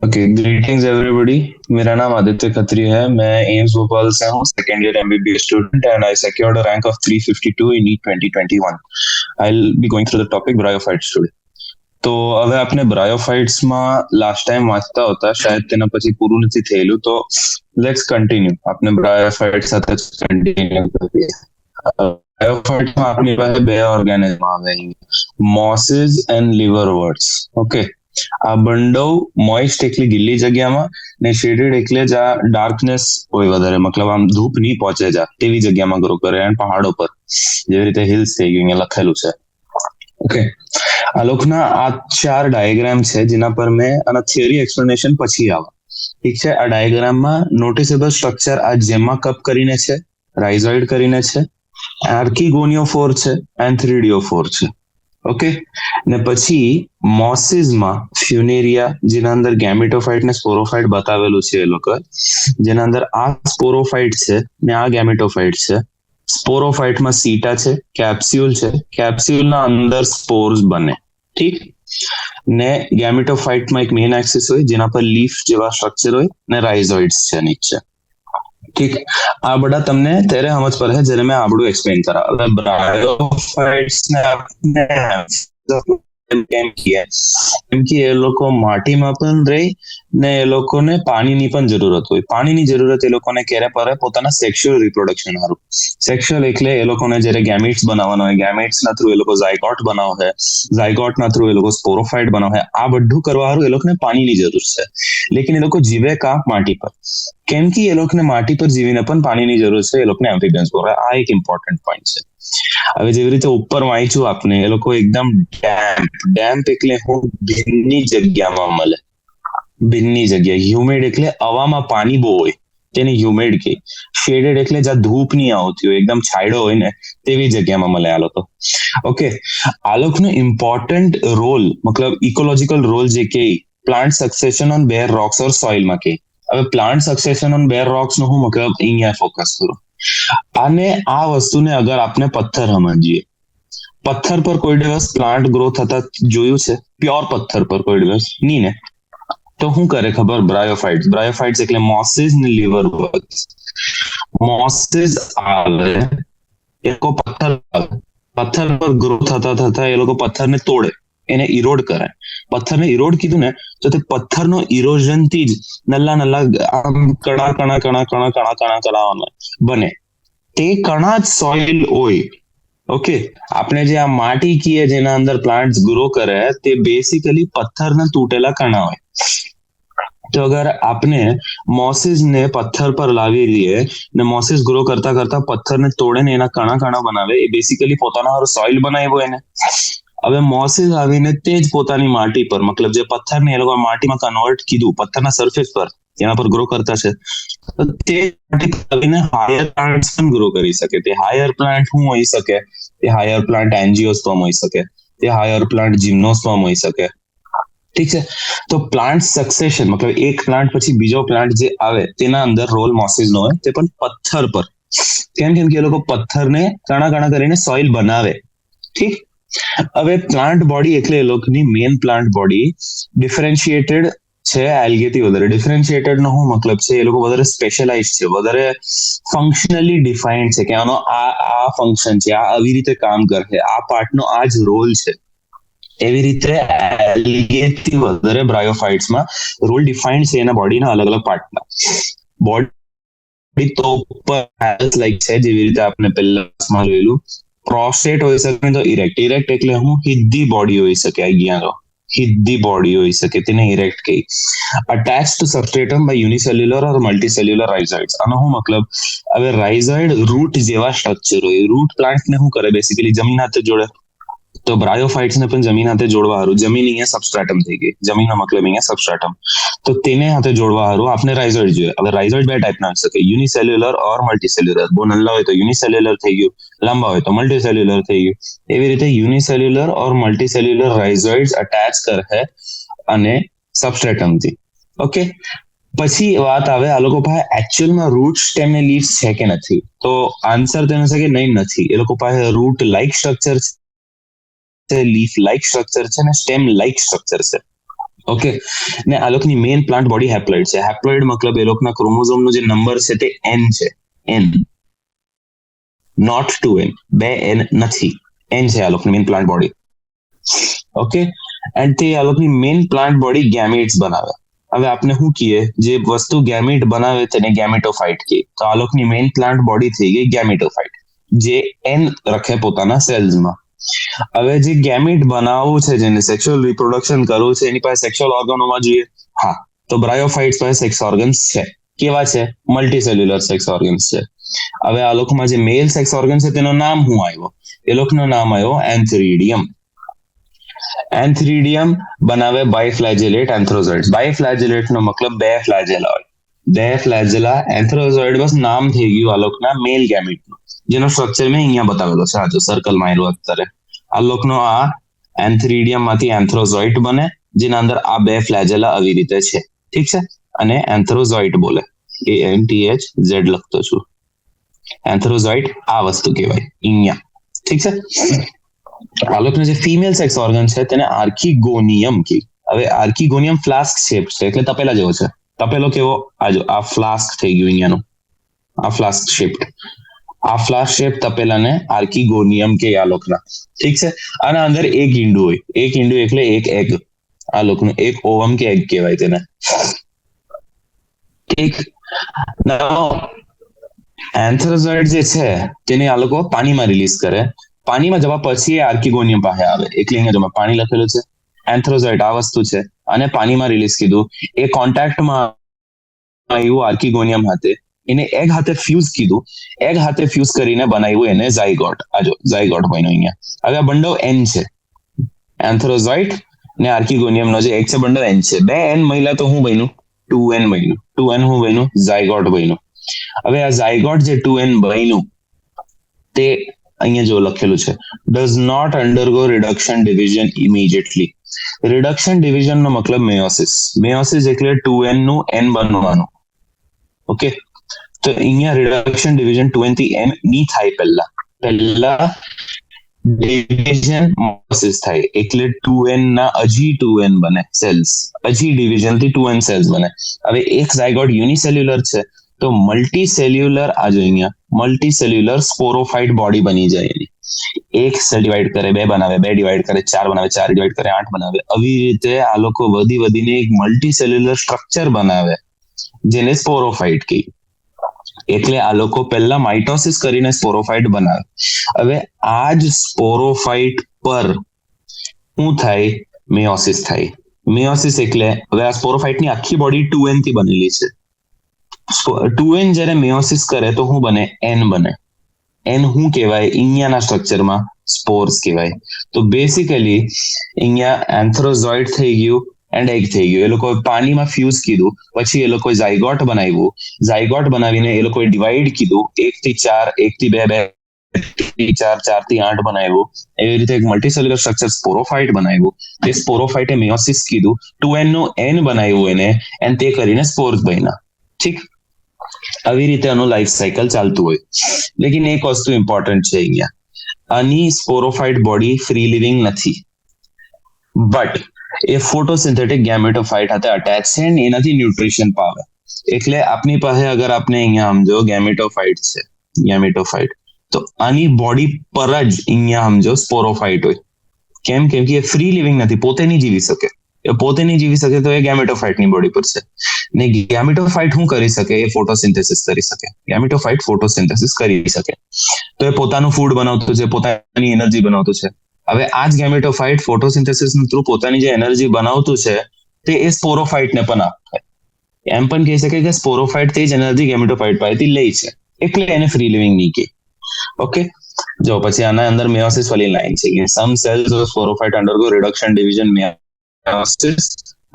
Okay, greetings everybody. मेरा नाम आदित्य खत्री है। मैं एम्स भोपाल से हूँ, second year MBBS student and I secured a rank of 352 in NEET 2021. I'll be going through the topic બ્રાયોફાઇટ્સ today. તો હવે આપણે બ્રાયોફાઇટ્સમાં લાસ્ટ ટાઈમ વાંચતા હતા, શાયદ તેના પછી પૂરું નથી થયેલું, તો લેટ્સ કન્ટિન્યુ. આપણે બ્રાયોફાઇટ સાથે કન્ટિન્યુ કરીએ. બ્રાયોફાઇટ્સમાં આપણી પાસે બે ઓર્ગેનિઝમ આવે, મોસીસ એન્ડ લીવરવર્ટ્સ. ઓકે, આ બંડવ મોઇસ્ટ એટલે ગીલી જગ્યામાં ને શેડેડ એટલે જ આ ડાર્કનેસ હોય વધારે, મતલબ આમ ધૂપ નહીં પહોંચે જા તેવી જગ્યામાં ગ્રો કરે, એન્ડ પહાડો પર, જેવી રીતે હિલ્સ થઈ ગયું અહીંયા લખેલું છે. ઓકે, આ લોકોના આ 4 ડાયાગ્રામ છે જેના પર મેં આના થિયરી એક્સપ્લેનેશન પછી આવે. ઠીક છે, આ ડાયાગ્રામમાં નોટિસેબલ સ્ટ્રક્ચર આ જેમા કપ કરીને છે, રાઇઝોઇડ કરીને છે, આર્કિગોનિયોફોર છે એન્ડ થ્રીડિયોફોર છે. ઓકે, ને પછી મોસીસમાં ફ્યુનેરિયા, જેના અંદર ગેમેટોફાઇટ ને સ્પોરોફાઇટ બતાવેલું છે એ લોકો, જેના અંદર આ સ્પોરોફાઇટ છે ને આ ગેમેટોફાઇટ છે. સ્પોરોફાઇટમાં સીટા છે, કેપ્સ્યુલ છે, કેપ્સ્યુલના અંદર સ્પોર્સ બને. ઠીક, ને ગેમેટોફાઇટમાં એક મેઇન એક્સિસ હોય જેના પર લીફ જેવા સ્ટ્રક્ચર હોય ને રાઇઝોઇડ્સ છે નીચે. ઠીક, આ બધા તમને ત્યારે સમજ પડે જ્યારે મેં આપણું એક્સપ્લેન કરા. હવે બ્રાયોફાઇટ્સ ને આપણે કેમ કે એ લોકો માટીમાં પણ રહે ને એ લોકોને પાણીની પણ જરૂરત હોય. પાણીની જરૂરત એ લોકોને ક્યારે પડે? પોતાના સેક્સ્યુઅલ રિપ્રોડક્શન સારું. સેક્સ્યુઅલ એટલે એ લોકોને જ્યારે ગેમેટ્સ બનાવવાના હોય, ગેમેટ્સના થ્રુ એ લોકો ઝાયગોટ બનાવે, ઝાયગોટના થ્રુ એ લોકો સ્પોરોફાઇટ બનાવે. આ બધું કરવા સારું એ લોકોને પાણીની જરૂર છે. લેકિન એ લોકો જીવે કા? માટી પર. કેમ કે એ લોકોને માટી પર જીવીને પણ પાણીની જરૂર છે. એ લોકોને એમ્ફીબિયન્સ બોલે. આ એક ઇમ્પોર્ટન્ટ પોઈન્ટ છે. હવે જેવી રીતે ઉપર વાંચ્યું આપને, એ લોકો એકદમ ડેમ્પ એટલે હું ભીની જગ્યામાં મળે. ભીની જગ્યા. હ્યુમિડ એટલે હવામાં પાણી બહુ હોય તેને હ્યુમિડ કહે. શેડેડ એટલે જ્યાં ધૂપ નહીં આવતી હોય, એકદમ છાંયડો હોય ને તેવી જગ્યામાં મળે આ લોકો. ઓકે, આ લોકોનો ઇમ્પોર્ટન્ટ રોલ, મતલબ ઇકોલોજીકલ રોલ જે કે plant succession on bare rocks or સોઇલમાં કે. હવે plant succession on bare rocks નો હું મતલબ અહીંયા ફોકસ કરું. અને આ વસ્તુને અગર આપણે પથ્થર સમજીએ, પથ્થર પર કોઈ દિવસ પ્લાન્ટ ગ્રો થતા જોયું છે? પ્યોર પથ્થર પર કોઈ દિવસ નહીં ને. તો શું કરે ખબર? બ્રાયોફાઇટ્સ. બ્રાયોફાઇટ્સ એટલે મોસીસ ને લીવરવર્ટ્સ. મોસીસ આવે એ લોકો પથ્થર પર ગ્રો થતા એ લોકો પથ્થરને તોડે, એને ઇરોડ કરે. પથ્થરને ઇરોડ કીધું ને તો તે પથ્થરનો ઇરોઝનથી જ નલ્લા આમ કણા બને. તે કણા જ સોઇલ હોય. ઓકે, આપણે જે આ માટી કીએ જેના અંદર પ્લાન્ટ્સ ગ્રો કરે, તે બેસિકલી પથ્થરના તૂટેલા કણા હોય. તો અગર આપણે મોસીસ ને પથ્થર પર લાવી દઈએ ને મોસીસ ગ્રો કરતા કરતા પથ્થરને તોડે ને એના કણા બનાવે, એ બેસિકલી પોતાનો સોઇલ બનાવ્યો એને. હવે મોસીસ આવીને તે જ પોતાની માટી પર, મતલબ જે પથ્થરને એ લોકો માટીમાં કન્વર્ટ કીધું, પથ્થરના સરફેસ પર એના પર ગ્રો કરતા છે, તે આવીને હાયર પ્લાન્ટ્સ પણ ગ્રો કરી શકે. તે હાયર પ્લાન્ટ શું હોઈ શકે? તે હાયર પ્લાન્ટ એન્જીઓસ્પર્મ હોઈ શકે, તે હાયર પ્લાન્ટ જિમ્નોસ્પર્મ હોઈ શકે. ઠીક છે, તો પ્લાન્ટ સક્સેશન મતલબ એક પ્લાન્ટ પછી બીજો પ્લાન્ટ જે આવે તેના અંદર રોલ મોસીસ નો હોય, તે પણ પથ્થર પર. કેમ કે એ લોકો પથ્થરને કણા કરીને સોઇલ બનાવે. ઠીક, હવે પ્લાન્ટ બોડી એટલે એ લોકોની મેઇન પ્લાન્ટ બોડી ડિફરન્શિએટેડ છે એલ્ગેથી વધારે. ડિફરન્શિએટેડ નો શું મતલબ છે? એ લોકો વધારે સ્પેશિયલાઇઝ છે, વધારે ફંક્શનલી ડિફાઇન્ડ છે કે આનો આ ફંક્શન છે, આ આવી રીતે કામ કરે, આ પાર્ટનો આ જ રોલ છે. એવી રીતે એલ્ગેથી વધારે બ્રાયોફાઇટ્સમાં રોલ ડિફાઇન્ડ છે એના બોડીના અલગ અલગ પાર્ટના. બોડી તો ઉપર લાઈક છે, જેવી રીતે આપણે પહેલા જોયેલું. પ્રોસ્ટેટ હોઈ શકે તો ઇરેક્ટ. ઇરેક્ટ એટલે હું હિદ્દી બોડી હોઈ શકે. અહીંયા હિદ્દી બોડી હોઈ શકે, તેને ઇરેક્ટ કહી. અટેચ ટુ સબસ્ટ્રેટમ બાય યુનિસેલ્યુલર ઓર મલ્ટીસેલ્યુલર રાઇઝોઇડ્સ. આનો શું મતલબ? હવે રાઇઝોઇડ રૂટ જેવા સ્ટ્રક્ચર હોય. રૂટ પ્લાન્ટને શું કરે? બેસિકલી જમીન હાથે જોડે. તો બ્રાયોફાઇટ્સને પણ જમીન હાથે જોડવા સારું, જમીન અહીંયા સબસ્ટ્રેટમ થઈ ગઈ, જમીનનો મતલબ અહીંયા સબસ્ટ્રેટમ, તો તેને હાથે જોડવા સારું આપણે રાઇઝોઇડ જોઈએ. હવે રાઇઝોઇડ બે ટાઈપના હોઈ શકે, યુનિસેલ્યુલર ઓર મલ્ટીસેલ્યુલર. બહુ નલ્લા હોય તો યુનિસેલ્યુલર થઈ ગયું, લાંબા હોય તો મલ્ટીસેલ્યુલર થઈ ગયું. એવી રીતે યુનિસેલ્યુલર ઓર મલ્ટીસેલ્યુલર રાઇઝોઇડ્સ અટેચ કરે અને સબસ્ટ્રેટમથી. ઓકે, પછી વાત આવે આ લોકો પાસે એકચ્યુઅલમાં રૂટ સ્ટેમ ને લીવ્સ છે કે નથી? તો આન્સર તેનો છે કે નહીં, નથી. એ લોકો પાસે રૂટ લાઇક સ્ટ્રક્ચર છે, લીફ લાઇક સ્ટ્રક્ચર છે ને સ્ટેમ લાઇક સ્ટ્રક્ચર છે. ઓકે, ને આ લોકોની મેઇન પ્લાન્ટ બોડી હેપ્લોઇડ છે. હેપ્લોઇડ મતલબ એ લોકોના ક્રોમોઝોમનો જે નંબર છે તે n છે. n, નોટ 2n, 2n નથી, n છે આ લોકોની main plant body. Okay, and તે આ લોકોની મેઇન પ્લાન્ટ બોડી ગેમેટ્સ બનાવે. હવે આપણે શું કહીએ, જે વસ્તુ ગેમેટ બનાવે તેને ગેમેટોફાઇટ કહીએ. તો આ લોકોની મેઇન પ્લાન્ટ બોડી થઈ ગઈ ગેમેટોફાઇટ, જે n રખે પોતાના સેલ્સમાં. હવે જે ગેમેટ બનાવવું છે, જેને સેક્સ્યુઅલ રિપ્રોડક્શન કરવું છે, એની પાસે સેક્સ્યુઅલ ઓર્ગન હોવા જોઈએ. હા, તો બ્રાયોફાઇટ્સ પાસે સેક્સ ઓર્ગન્સ છે. કેવા છે? મલ્ટીસેલ્યુલર સેક્સ ઓર્ગન્સ છે. હવે આ લોકોમાં જે મેલ સેક્સ ઓર્ગન છે તેનું નામ શું આવ્યો? એ લોકોનું નામ આવ્યો એન્થ્રીડિયમ. એન્થ્રીડિયમ બનાવે બાયફ્લેજેલેટ એન્થ્રોઝોઇડ્સ. બાયફ્લેજેલેટ નો મતલબ બે ફ્લેજેલા હોય. બે ફ્લેજેલા, એન્થ્રોઝોઇડ બસ નામ થઈ ગયું આ લોકોના મેલ ગેમેટનું, જેનો સ્ટ્રક્ચર મેં અહીંયા બતાવેલો છે. આ જો સર્કલ માં આવ્યો અત્યારે. આ લોકોનો આ એન્થ્રીડિયમ માંથી એન્થ્રોઝોઇટ બને, જેના અંદર આ બે ફ્લેજેલા આવી રીતે છે. ઠીક છે, અને એન્થ્રોઝોઇટ બોલે, ANTHZ લખતો છું. એન્થ્રોઝોઇટ આ વસ્તુ કહેવાય અહીંયા. ઠીક છે. આ લોકોનો જે ફિમેલ સેક્સ ઓર્ગન છે તેને આર્કિગોનિયમ કહે. હવે આર્કિગોનિયમ ફ્લાસ્ક શેપ છે, એટલે તપેલા જેવો છે. તપેલો કેવો? આજો આ ફ્લાસ્ક થઈ ગયું અહીંયાનું, આ ફ્લાસ્ક શેપ. આ ફ્લાસ્ક શેપ તપેલાને આર્કિગોનિયમ કે આ લોકોના. ઠીક છે. આના અંદર એક ઈંડું હોય. એક ઈંડું એટલે એક એગ. આ લોકોનું એક ઓવમ કે એગ કહેવાય તેને. ઠીક. એન્થ્રોઝોઇડ જે છે તેને આ લોકો પાણીમાં રિલીઝ કરે. પાણીમાં જવા પછી એ આર્કિગોનિયમ પાસે આવે. એટલે અહીંયા જો પાણી લખેલું છે. એન્થ્રોઝોઇડ આ વસ્તુ છે, અને પાણીમાં રિલીઝ કીધું. એ કોન્ટેક્ટમાં આવ્યું આર્કિગોનિયમ હાથે, એને એગ હાથે ફ્યુઝ કીધું. એગ હાથે ફ્યુઝ કરીને બનાવ્યું એને ઝાયગોટ. આજો ઝાયગોટ બન્યો અહીંયા. હવે આ બંડો n છે. એન્થ્રોઝોઇડ ને આર્કિગોનિયમ નો જે એક છે બંડો n છે. બે n મહિલા તો હું બન્યું? 2n બન્યું. 2n હું બન્યું? ઝાયગોટ બન્યું. હવે આ ઝાયગોટ જે 2n બન્યું તે અહીંયા જો લખેલું છે, does not undergo reduction division immediately. Reduction division નો મતલબ મેયોસિસ. મેયોસિસ એટલે 2n નું n બનવાનું. ઓકે, તો અહીંયા રિડક્શન ડિવિઝન 2n થી n ની થાય. પહેલા ડિવિઝન મેયોસિસ થાય, એટલે 2n ના હજી 2n બને સેલ્સ. હજી ડિવિઝન થી 2n સેલ્સ બને. હવે એક ઝાયગોટ યુનિસેલ્યુલર છે, તો મલ્ટીસેલ્યુલર આજો અહીંયા મલ્ટીસેલ્યુલર સ્પોરોફાઇટ બોડી બની જાય એની. એક સેલ ડિવાઈડ કરે, બે બનાવે, બે ડિવાઈડ કરે, ચાર બનાવે, ચાર ડિવાઈડ કરે, 8 બનાવે. આવી રીતે આ લોકો વધીને એક મલ્ટીસેલ્યુલર સ્ટ્રક્ચર બનાવે, જેને સ્પોરોફાઇટ કહે. એટલે આ લોકો પહેલા માઇટોસિસ કરીને સ્પોરોફાઇટ બનાવે. હવે આ જ સ્પોરોફાઇટ પર શું થાય? મેયોસિસ થાય. મેયોસિસ એટલે હવે આ સ્પોરોફાઇટની આખી બોડી 2n થી બનેલી છે. 2n જ્યારે મેયોસિસ કરે તો શું બને? n બને. n શું કહેવાય? અહીંયાના સ્ટ્રક્ચરમાં સ્પોર્સ કહેવાય. તો બેસિકલી અહીંયા એન્થ્રોઝોઇડ થઈ ગયું એન્ડ એગ થઈ ગયું. એ લોકોએ પાણીમાં ફ્યુઝ કીધું, પછી એ લોકોએ ઝાયગોટ બનાવ્યું. ઝાયગોટ બનાવીને એ લોકોએ ડિવાઈડ કીધું, 1 થી 4, 1 થી 2, 2 થી 4, 4 થી 8 બનાવ્યું. એવી રીતે એક મલ્ટીસેલ્યુલર સ્ટ્રક્ચર સ્પોરોફાઇટ બનાવ્યું. તે સ્પોરોફાઇટે મેયોસિસ કીધું, 2n નું n બનાવ્યું એને, એન્ડ તે કરીને સ્પોર્સ બન્યા. ઠીક. આવી રીતે આનું લાઈફ સાયકલ ચાલતું હોય. લેકિન એક વસ્તુ ઇમ્પોર્ટન્ટ છે અહીંયા, આની સ્પોરોફાઇટ બોડી ફ્રી લિવિંગ નથી, બટ એ ફોટોસિન્થેટિક ગેમેટોફાઇટ સાથે અટેચ છે અને એનાથી ન્યુટ્રિશન પાવે. એટલે આપની પાસે અગર આપને અહીંયા સમજો ગેમેટોફાઇટ છે, ગેમેટોફાઇટ, તો આની બોડી પર જ અહીંયા સમજો સ્પોરોફાઇટ હોય. કેમ કે એ ફ્રી લિવિંગ નથી, પોતે નહીં જીવી શકે. એ પોતે નહીં જીવી શકે તો એ ગેમેટોફાઇટની બોડી પર છે. ને ગેમેટોફાઇટ શું કરી શકે? એ ફોટોસિન્થેસિસ કરી શકે. ગેમેટોફાઇટ ફોટોસિન્થેસિસ કરી શકે, તો એ પોતાનું ફૂડ બનાવતું છે, પોતાની એનર્જી બનાવતું છે. હવે આ જ ગેમેટોફાઇટ ફોટોસિન્થેસિસ થ્રુ પોતાની જે એનર્જી બનાવતું છે તે એ સ્પોરોફાઇટને પણ આપે. એમ પણ કહી શકે કે સ્પોરોફાઇટ તે જ એનર્જી ગેમેટોફાઇટ પાસેથી લે છે, એટલે એને ફ્રી લિવિંગ નહીં કહે. ઓકે, જો પછી આના અંદર મેયોસિસ વાળી લાઈન છે કે some cells of sporophyte undergo reduction division meiosis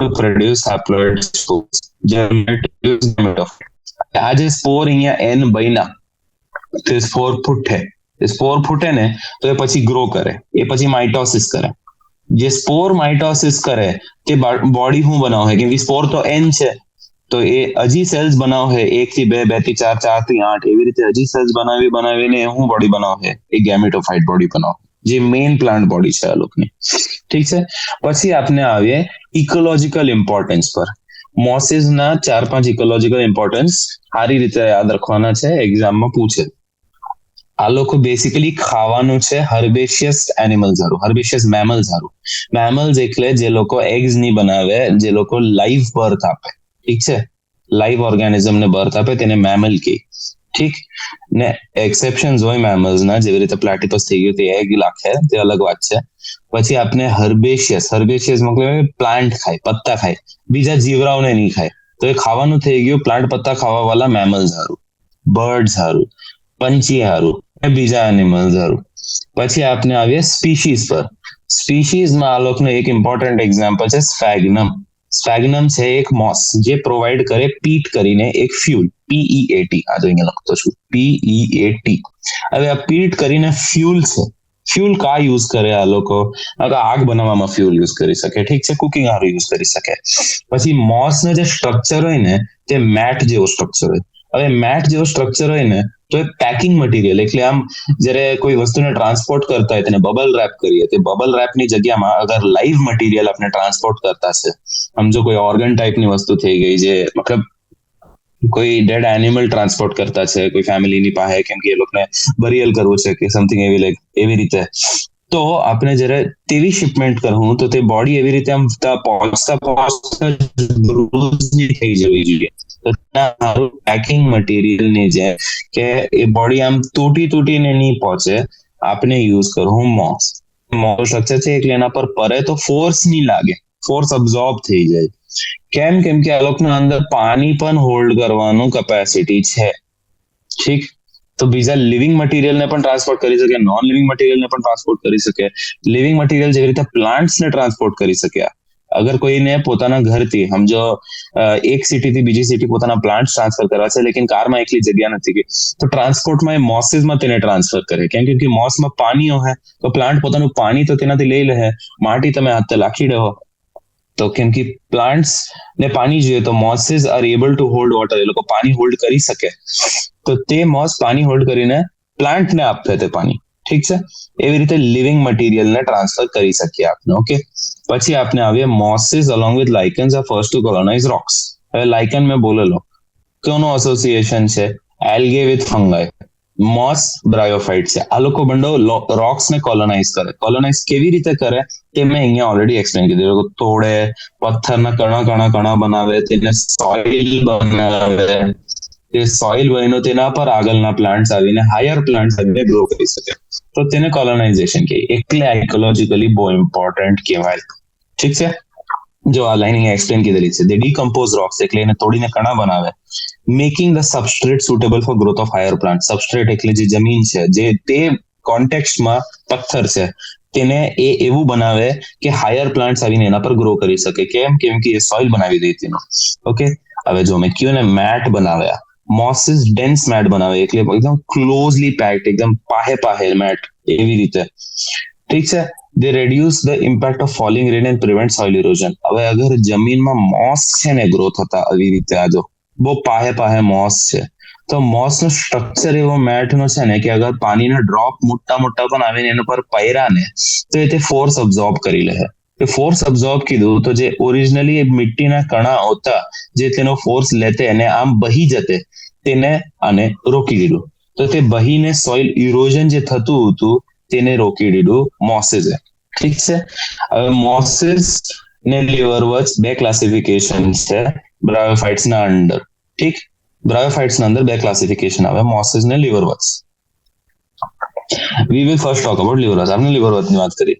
to produce haploid spores. આ જે સ્પોર અહીંયા n બન્યા, તે સ્પોર ફૂટે. સ્પોર ફૂટે ને તો એ પછી ગ્રો કરે, એ પછી માઇટોસિસ કરે. જે સ્પોર માઇટોસિસ કરે તે બોડી શું બનાવે? કેમ કે સ્પોર તો n છે, તો એ હજી સેલ્સ બનાવે 1 થી 2, 2 થી 4, 4 થી 8, એવી રીતે હજી સેલ્સ બનાવીને શું બોડી બનાવે? એ ગેમેટોફાઇટ બોડી બનાવે. જે મેઇન પ્લાન્ટ બોડી છે આ લોકોની. ઠીક છે. પછી આપણે આવીએ ઇકોલોજીકલ ઇમ્પોર્ટન્સ પર. મોસીસના 4-5 ઇકોલોજીકલ ઇમ્પોર્ટન્સ સારી રીતે યાદ રાખવાના છે, એક્ઝામમાં પૂછે. આ લોકો બેસિકલી ખાવાનું છે હર્બેશિયસ એનિમલ્સ હારું, હર્બેશિયસ મેમલ્સ હારું. મેમલ્સ એટલે જે લોકો એગ્સ નહીં બનાવે, જે લોકો લાઈવ બર્થ આપે. ઠીક છે, લાઈવ ઓર્ગેનિઝમ ને બર્થ આપે તેને મેમલ કહે. ઠીક ને એક્સેપ્શન્સ હોય મેમલ્સના, જેવી રીતે પ્લેટિપસ થઈ ગયું, તે એગ લાખે, તે અલગ વાત છે. પછી આપણે હર્બેશિયસ મતલબ પ્લાન્ટ ખાય, પત્તા ખાય, બીજા જીવરાઓને નહીં ખાય. તો એ ખાવાનું થઈ ગયું પ્લાન્ટ પત્તા ખાવા વાળા મેમલ્સ હારું, બર્ડ્સ હારું, પંછી હારું, બીજા એનિમલ્સ હારું. પછી આપણે આવીએ સ્પીશીઝ પર. સ્પીશીઝમાં આ લોકોનું એક ઇમ્પોર્ટન્ટ એક્ઝામ્પલ છે સ્ફેગ્નમ. સ્ફેગ્નમ છે એક મોસ જે પ્રોવાઈડ કરે પીટ કરીને એક ફ્યુલ, પીઈએટી. આ તો અહીંયા લખતો છું, પીઈએટી. હવે આ પીટ કરીને ફ્યુલ છે. ફ્યુલ કા યુઝ કરે આ લોકો? આગ બનાવવામાં ફ્યુલ યુઝ કરી શકે. ઠીક છે, કુકિંગ હારું યુઝ કરી શકે. પછી મોસનો જે સ્ટ્રક્ચર હોય ને તે મેટ જેવો સ્ટ્રક્ચર હોય. હવે મેટ જેવો સ્ટ્રક્ચર હોય ને તો એ પેકિંગ મટીરિયલ, એટલે આમ જ્યારે કોઈ વસ્તુને ટ્રાન્સપોર્ટ કરતા હોય તેને બબલ રેપ કરીએ, તે બબલ રેપની જગ્યામાં અગર લાઈવ મટીરિયલ આપણે ટ્રાન્સપોર્ટ કરતા છે, સમજો કોઈ ઓર્ગન ટાઈપની વસ્તુ થઈ ગઈ, જે મતલબ કોઈ ડેડ એનિમલ ટ્રાન્સપોર્ટ કરતા છે કોઈ ફેમિલીની પાસે, કેમ કે એ લોકોને બરિયલ કરવું છે કે સમથિંગ એવી રીતે, તો આપણે જયારે તેવી શિપમેન્ટ કરવું તો તે બોડી એવી રીતે આમ પહોંચતા થઈ જવી જોઈએ. પેકિંગ મટીરિયલની જે કે એ બોડી આમ તૂટીને નહીં પહોંચે, આપણે યુઝ કરવું મોસ. મોસ સ્ટ્રક્ચર છે એટલે એના પર પરે તો ફોર્સ નહીં લાગે, ફોર્સ અબ્ઝોર્બ થઈ જાય. કેમ કે આ લોકોના અંદર પાણી પણ હોલ્ડ કરવાનું કેપેસિટી છે. ઠીક, તો બીજા લિવિંગ મટીરિયલને પણ ટ્રાન્સપોર્ટ કરી શકે, નોન લિવિંગ મટીરિયલને પણ ટ્રાન્સપોર્ટ કરી શકે. લિવિંગ મટીરિયલ જેવી રીતે પ્લાન્ટ્સને ટ્રાન્સપોર્ટ કરી શકે. અગર કોઈને પોતાના ઘરથી સમજો એક સિટીથી બીજી સિટી પોતાના પ્લાન્ટ ટ્રાન્સફર કરવા છે, લેકિન કારમાં એકલી જગ્યા નથી ગઈ, તો ટ્રાન્સપોર્ટમાં એ મોસીસમાં તેને ટ્રાન્સફર કરે. કેમ કે મોસમાં પાણી હોય તો પ્લાન્ટ પોતાનું પાણી તો તેનાથી લઈ લે, માટી તમે હાથે લાખી દો. તો કેમ કે પ્લાન્ટ્સ ને પાણી જોઈએ તો mosses are able to hold water, એ લોકો પાણી હોલ્ડ કરી શકે. તો તે મોસ પાણી હોલ્ડ કરીને પ્લાન્ટને આપે તે પાણી. ઠીક છે, એવી રીતે લિવિંગ મટીરિયલને ટ્રાન્સફર કરી શકીએ આપણે. ઓકે, પછી આપણે આવીએ mosses along with lichens are first to colonize rocks. હવે લાઇકન મેં બોલેલો, કોનો એસોસિએશન છે? એલ્ગે વિથ ફંગાઈ. મોસ બ્રાયોફાઇટ છે. આ લોકો બંડો રોક્સને કોલોનાઇઝ કરે. કોલોનાઇઝ કેવી રીતે કરે તે મેં અહીંયા ઓલરેડી એક્સપ્લેન કીધું. તોડે, પથ્થરના કણા બનાવે, તેને સોઇલ બનાવે, તે સોઇલ બન્યો તેના પર આગળના પ્લાન્ટ્સ આવીને હાયર પ્લાન્ટ્સ આવીને ગ્રો કરી શકે, તો તેને કોલોનાઇઝેશન કહીએ. એટલે ઇકોલોજીકલી બહુ ઇમ્પોર્ટન્ટ કહેવાય. ઠીક છે, જો આ લાઇનિંગ એક્સપ્લેન કીધેલી છે. દે ડીકમ્પોઝ રોક્સ એટલે એને તોડીને કણા બનાવે, making the substrate suitable four growth of higher plant. Substrate એટલે જે જમીન છે, જે તે કોન્ટેક્સ્ટમાં પથ્થર છે, તેને એ એવું બનાવે કે હાયર પ્લાન્ટ્સ આવીને એના પર ગ્રો કરી શકે. કેમ કે એ સોઇલ બનાવી દે તેનું. ઓકે, હવે જો મેં કયું ને મેટ બનાવ્યા, મોસીસ ડેન્સ મેટ બનાવે એટલે એકદમ ક્લોઝલી પેક્ડ, એકદમ પાહે મેટ એવી રીતે. ઠીક છે, they reduce the impact of falling rain and prevent soil erosion. હવે અગર જમીનમાં મોસ છે ને ગ્રો થતા આવી રીતે, આ જો બહુ પાહે મોસ છે, તો મોસનો સ્ટ્રક્ચર એવો મેટનો છે ને કે અગર પાણીના ડ્રોપ મોટા પણ આવીને એના પર પૈરા ને તો એ તે ફોર્સ અબ્ઝોર્બ કરી લે. એ ફોર્સ અબ્ઝોર્બ કીધું તો જે ઓરિજિનલી મિટ્ટીના કણા હોતા જે તેનો ફોર્સ લેતે અને આમ બહી જતે, તેને આને રોકી દીધું. તો તે બહીને સોઇલ ઇરોઝન જે થતું હતું તેને રોકી દીધું મોસીસે. ઠીક છે, હવે મોસીસ ને લીવરવર્ટ્સ બે ક્લાસિફિકેશન છે બ્રાયોફાઇટ્સના અંડર. ઠીક, બ્રાયોફાઇટ્સના અંદર બે ક્લાસિફિકેશન આવે, મોસીસ ને liverworts. We will first talk about liverworts. આપણે લીવરવર્ટ્સની વાત કરીએ.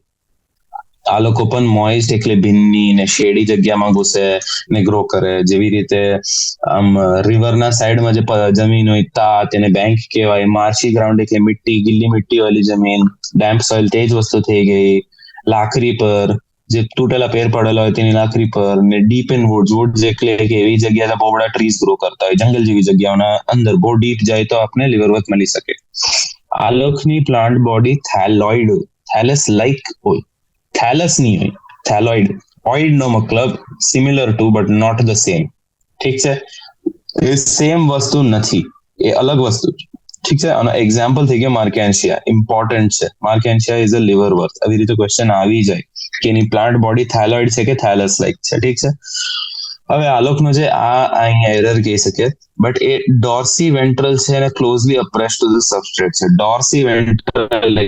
આ લોકો પણ મોઇસ્ટ એટલે ભીની ને શેડી જગ્યામાં ઘૂસે ને ગ્રો કરે. જેવી રીતે આમ રિવરના સાઈડમાં જે જમીન હોય તા તેને બેંક કહેવાય. માર્શી ગ્રાઉન્ડ એટલે મિટ્ટી, ગીલી મિટ્ટી વાળી જમીન, ડેમ્પ સોઇલ તે જ વસ્તુ થઈ ગઈ. લાકડી પર જે તૂટેલા પેર પડેલા હોય તેની લાકડી પર, ને ડીપ ઇન વુડ્સ એટલે કે એવી જગ્યાએ બહુ બધા ટ્રીઝ ગ્રો કરતા હોય, જંગલ જેવી જગ્યાઓના અંદર બહુ ડીપ જાય તો આપણે લીવરવર્ટ મળી શકે. આ લોકોની પ્લાન્ટ બોડી થેલોઇડ હોય, થેલસ લાઇક હોય, થેલસ નહીં હોય, થેલોઇડ. ઓઇડ નો મતલબ similar to but not the same. ઠીક છે, એ સેમ વસ્તુ નથી, એ અલગ વસ્તુ છે. ઠીક છે, અને એક્ઝામ્પલ થઈ ગયો માર્કેન્શિયા, ઇમ્પોર્ટન્ટ છે. માર્કેન્શિયા ઇઝ અ લીવર વર્થ. આવી રીતે ક્વેશ્ચન આવી જાય કે એની પ્લાન્ટ બોડી થાઇલોઇડ છે કે થાઇલસ લાઇક છે. ઠીક છે, હવે આલોકનો જે આ અહીંયા એરર કહી શકે, બટ એ ડોર્સી વેન્ટ્રલ છે અને ક્લોઝલી અપ્રેસ્ડ ટુ ધ સબસ્ટ્રેટ છે. ડોર્સી વેન્ટ્રલ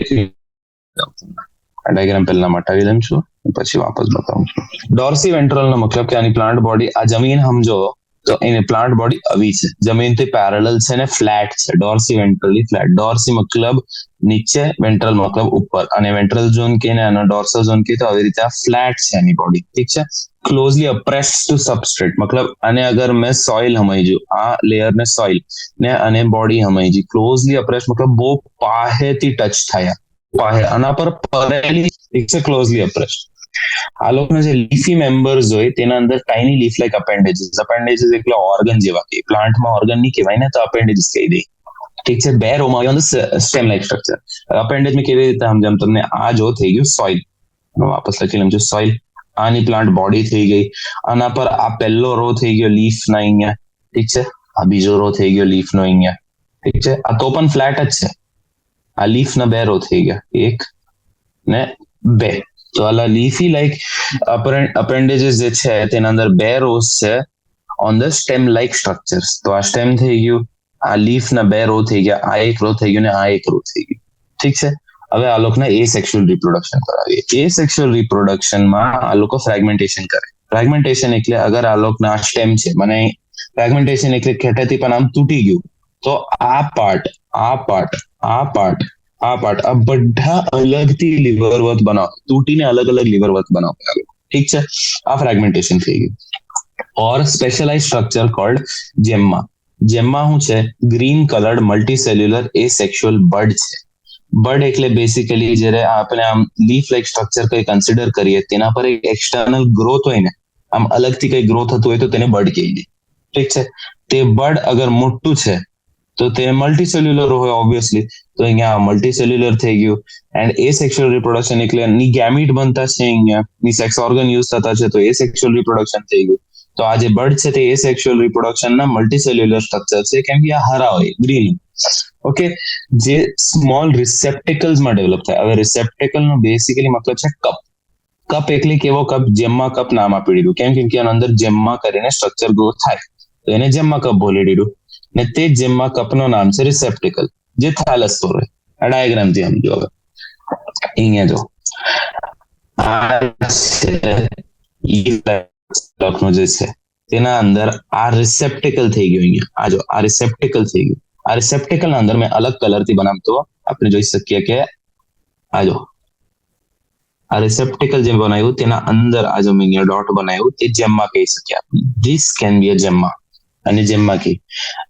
ડાયાગ્રામ પહેલા મટાવી દઉં છું, પછી વાપસ બતાવું છું. ડોર્સી વેન્ટ્રલ નો મતલબ કે આની પ્લાન્ટ બોડી, આ જમીન સમજો તો એની પ્લાન્ટ બોડી આવી છે, જમીનથી પેરેલલ છે ને ફ્લેટ છે. ડોર્સી વેન્ટ્રલી ફ્લેટ. ડોર્સી મતલબ નીચે, વેન્ટ્રલ મતલબ ઉપર, અને વેન્ટ્રલ ઝોન કે ને આનો ડોર્સલ ઝોન કે તો આવી રીતે આ ફ્લેટ છે એની બોડી. ઠીક છે, ક્લોઝલી અપ્રેસ્ડ ટુ સબસ્ટ્રેટ મતલબ આને અગર મેં સોઇલ સમજ્યું, આ લેયર ને સોઇલ ને અને બોડી સમજી, ક્લોઝલી અપ્રેસ્ડ મતલબ બહુ પાહેથી ટચ થયા, પાહે આના પર પરેલી, ઠીક છે, ક્લોઝલી અપ્રેસ્ડ. આ લોકોના જે લીફી મેમ્બર્સ હોય તેના અંદર ટાઇની લીફ લાઈક અપેન્ડેજીસ. અપેન્ડેજીસ એટલે ઓર્ગન જેવા કે પ્લાન્ટમાં ઓર્ગન નહીં કહેવાય ને, તો અપેન્ડેજીસ કહી દે. ઠીક છે, બે રોમાં ઓન સ્ટેમ લાઈક સ્ટ્રક્ચર. અપેન્ડેજ માં કેવી રીતે સમજામ તમને, આ જો થઈ ગયું સોઇલ, વાપસ લખી લઉં છું સોઇલ. આની પ્લાન્ટ બોડી થઈ ગઈ, આના પર આ પહેલો રો થઈ ગયો લીફ ના અહીંયા. ઠીક છે, આ બીજો રો થઈ ગયો લીફ નો અહીંયા. ઠીક છે, આ તો પણ ફ્લેટ જ છે. આ લીફ ના બે રો થઈ ગયા, એક ને બે. તો આલા લીફી લાઈક અપેન્ડેજીસ જે છે તેના અંદર બે રોઝ છે on the stem like structures. તો આ સ્ટેમ થઈ ગયું, આ લીફ ના બે રો થઈ ગયા, આ એક રો થઈ ગયું ને આ એક રો થઈ ગયું. ઠીક છે, હવે આ લોકોને એ સેક્સ્યુઅલ રિપ્રોડક્શન કરાવીએ. એ સેક્સ્યુઅલ રિપ્રોડક્શનમાં આ લોકો ફ્રેગમેન્ટેશન કરે. ફ્રેગમેન્ટેશન એટલે અગર આ લોકોના સ્ટેમ છે, મને ફ્રેગમેન્ટેશન એટલે ખેટેથી પણ આમ તૂટી ગયું, તો આ પાર્ટ, આ પાર્ટ, આ પાર્ટ, આ પાર્ટ, આ બધા અલગથી લીવરવર્થ બનાવો, તૂટીને અલગ અલગ લીવરવર્થ બનાવો. ઠીક છે, આ ફ્રેગમેન્ટેશન થઈ ગયું. ઓર સ્પેશિયલાઇઝ સ્ટ્રક્ચર કોલ્ડ જેમ્મા. જેમ્મા શું છે? ગ્રીન કલર્ડ મલ્ટીસેલ્યુલર એ સેક્સ્યુઅલ બડ છે. બડ એટલે બેસિકલી જ્યારે આપણે આમ લીફ લાઈક સ્ટ્રક્ચર કઈ કન્સિડર કરીએ, તેના પર એક એક્સટર્નલ ગ્રોથ હોય ને, આમ અલગથી કઈ ગ્રોથ થતું હોય તો તેને બડ કહી દે. ઠીક છે, તે બડ અગર મોટું છે તો તે મલ્ટીસેલ્યુલર હોય ઓબ્વિયસલી, તો અહીંયા મલ્ટીસેલ્યુલર થઈ ગયું. એન્ડ એ સેક્સ્યુઅલ રિપ્રોડક્શન એટલે ની ગેમીટ બનતા છે, અહીંયા ની સેક્સ ઓર્ગન યુઝ થતા છે, તો એ સેક્સ્યુઅલ રિપ્રોડક્શન થઈ ગયું. તો આ જે બર્ડ છે તે એ સેક્સ્યુઅલ રિપ્રોડક્શનના મલ્ટીસેલ્યુલર સ્ટ્રક્ચર છે, કેમ કે આ હરા હોય, ગ્રીન. ઓકે, જે સ્મોલ રિસેપ્ટિકલ્સમાં ડેવલપ થાય. હવે રિસેપ્ટિકલ નો બેસિકલી મતલબ છે કપ. કપ એટલે કેવો કપ? જેમ્મા કપ નામ આપી દીધું. કેમ કે આના અંદર જેમ્મા કરીને સ્ટ્રક્ચર ગ્રોથ થાય, તો એને જેમ્મા કપ બોલી દીધું. ને તે જેમ્મા કપનું નામ છે રિસેપ્ટિકલ, જે થાઇલસ પર હોય. આ ડાયાગ્રામ થી સમજો. હવે અહીંયા જો આ જે છે તેના અંદર આ રિસેપ્ટિકલ થઈ ગયું. અહીંયા આ જો આ રિસેપ્ટિકલ થઈ ગયું. આ રિસેપ્ટિકલ ના અંદર મેં અલગ કલરથી બનાવતો આપણે જોઈ શકીએ કે આ જો આ રિસેપ્ટિકલ જે બનાવ્યું તેના અંદર આ જો મેં અહીંયા ડોટ બનાવ્યું તે જેમ્મા કહી શકીએ આપણે. ધીસ કેન બી અ જેમ્મા અને જેમ્મા કી.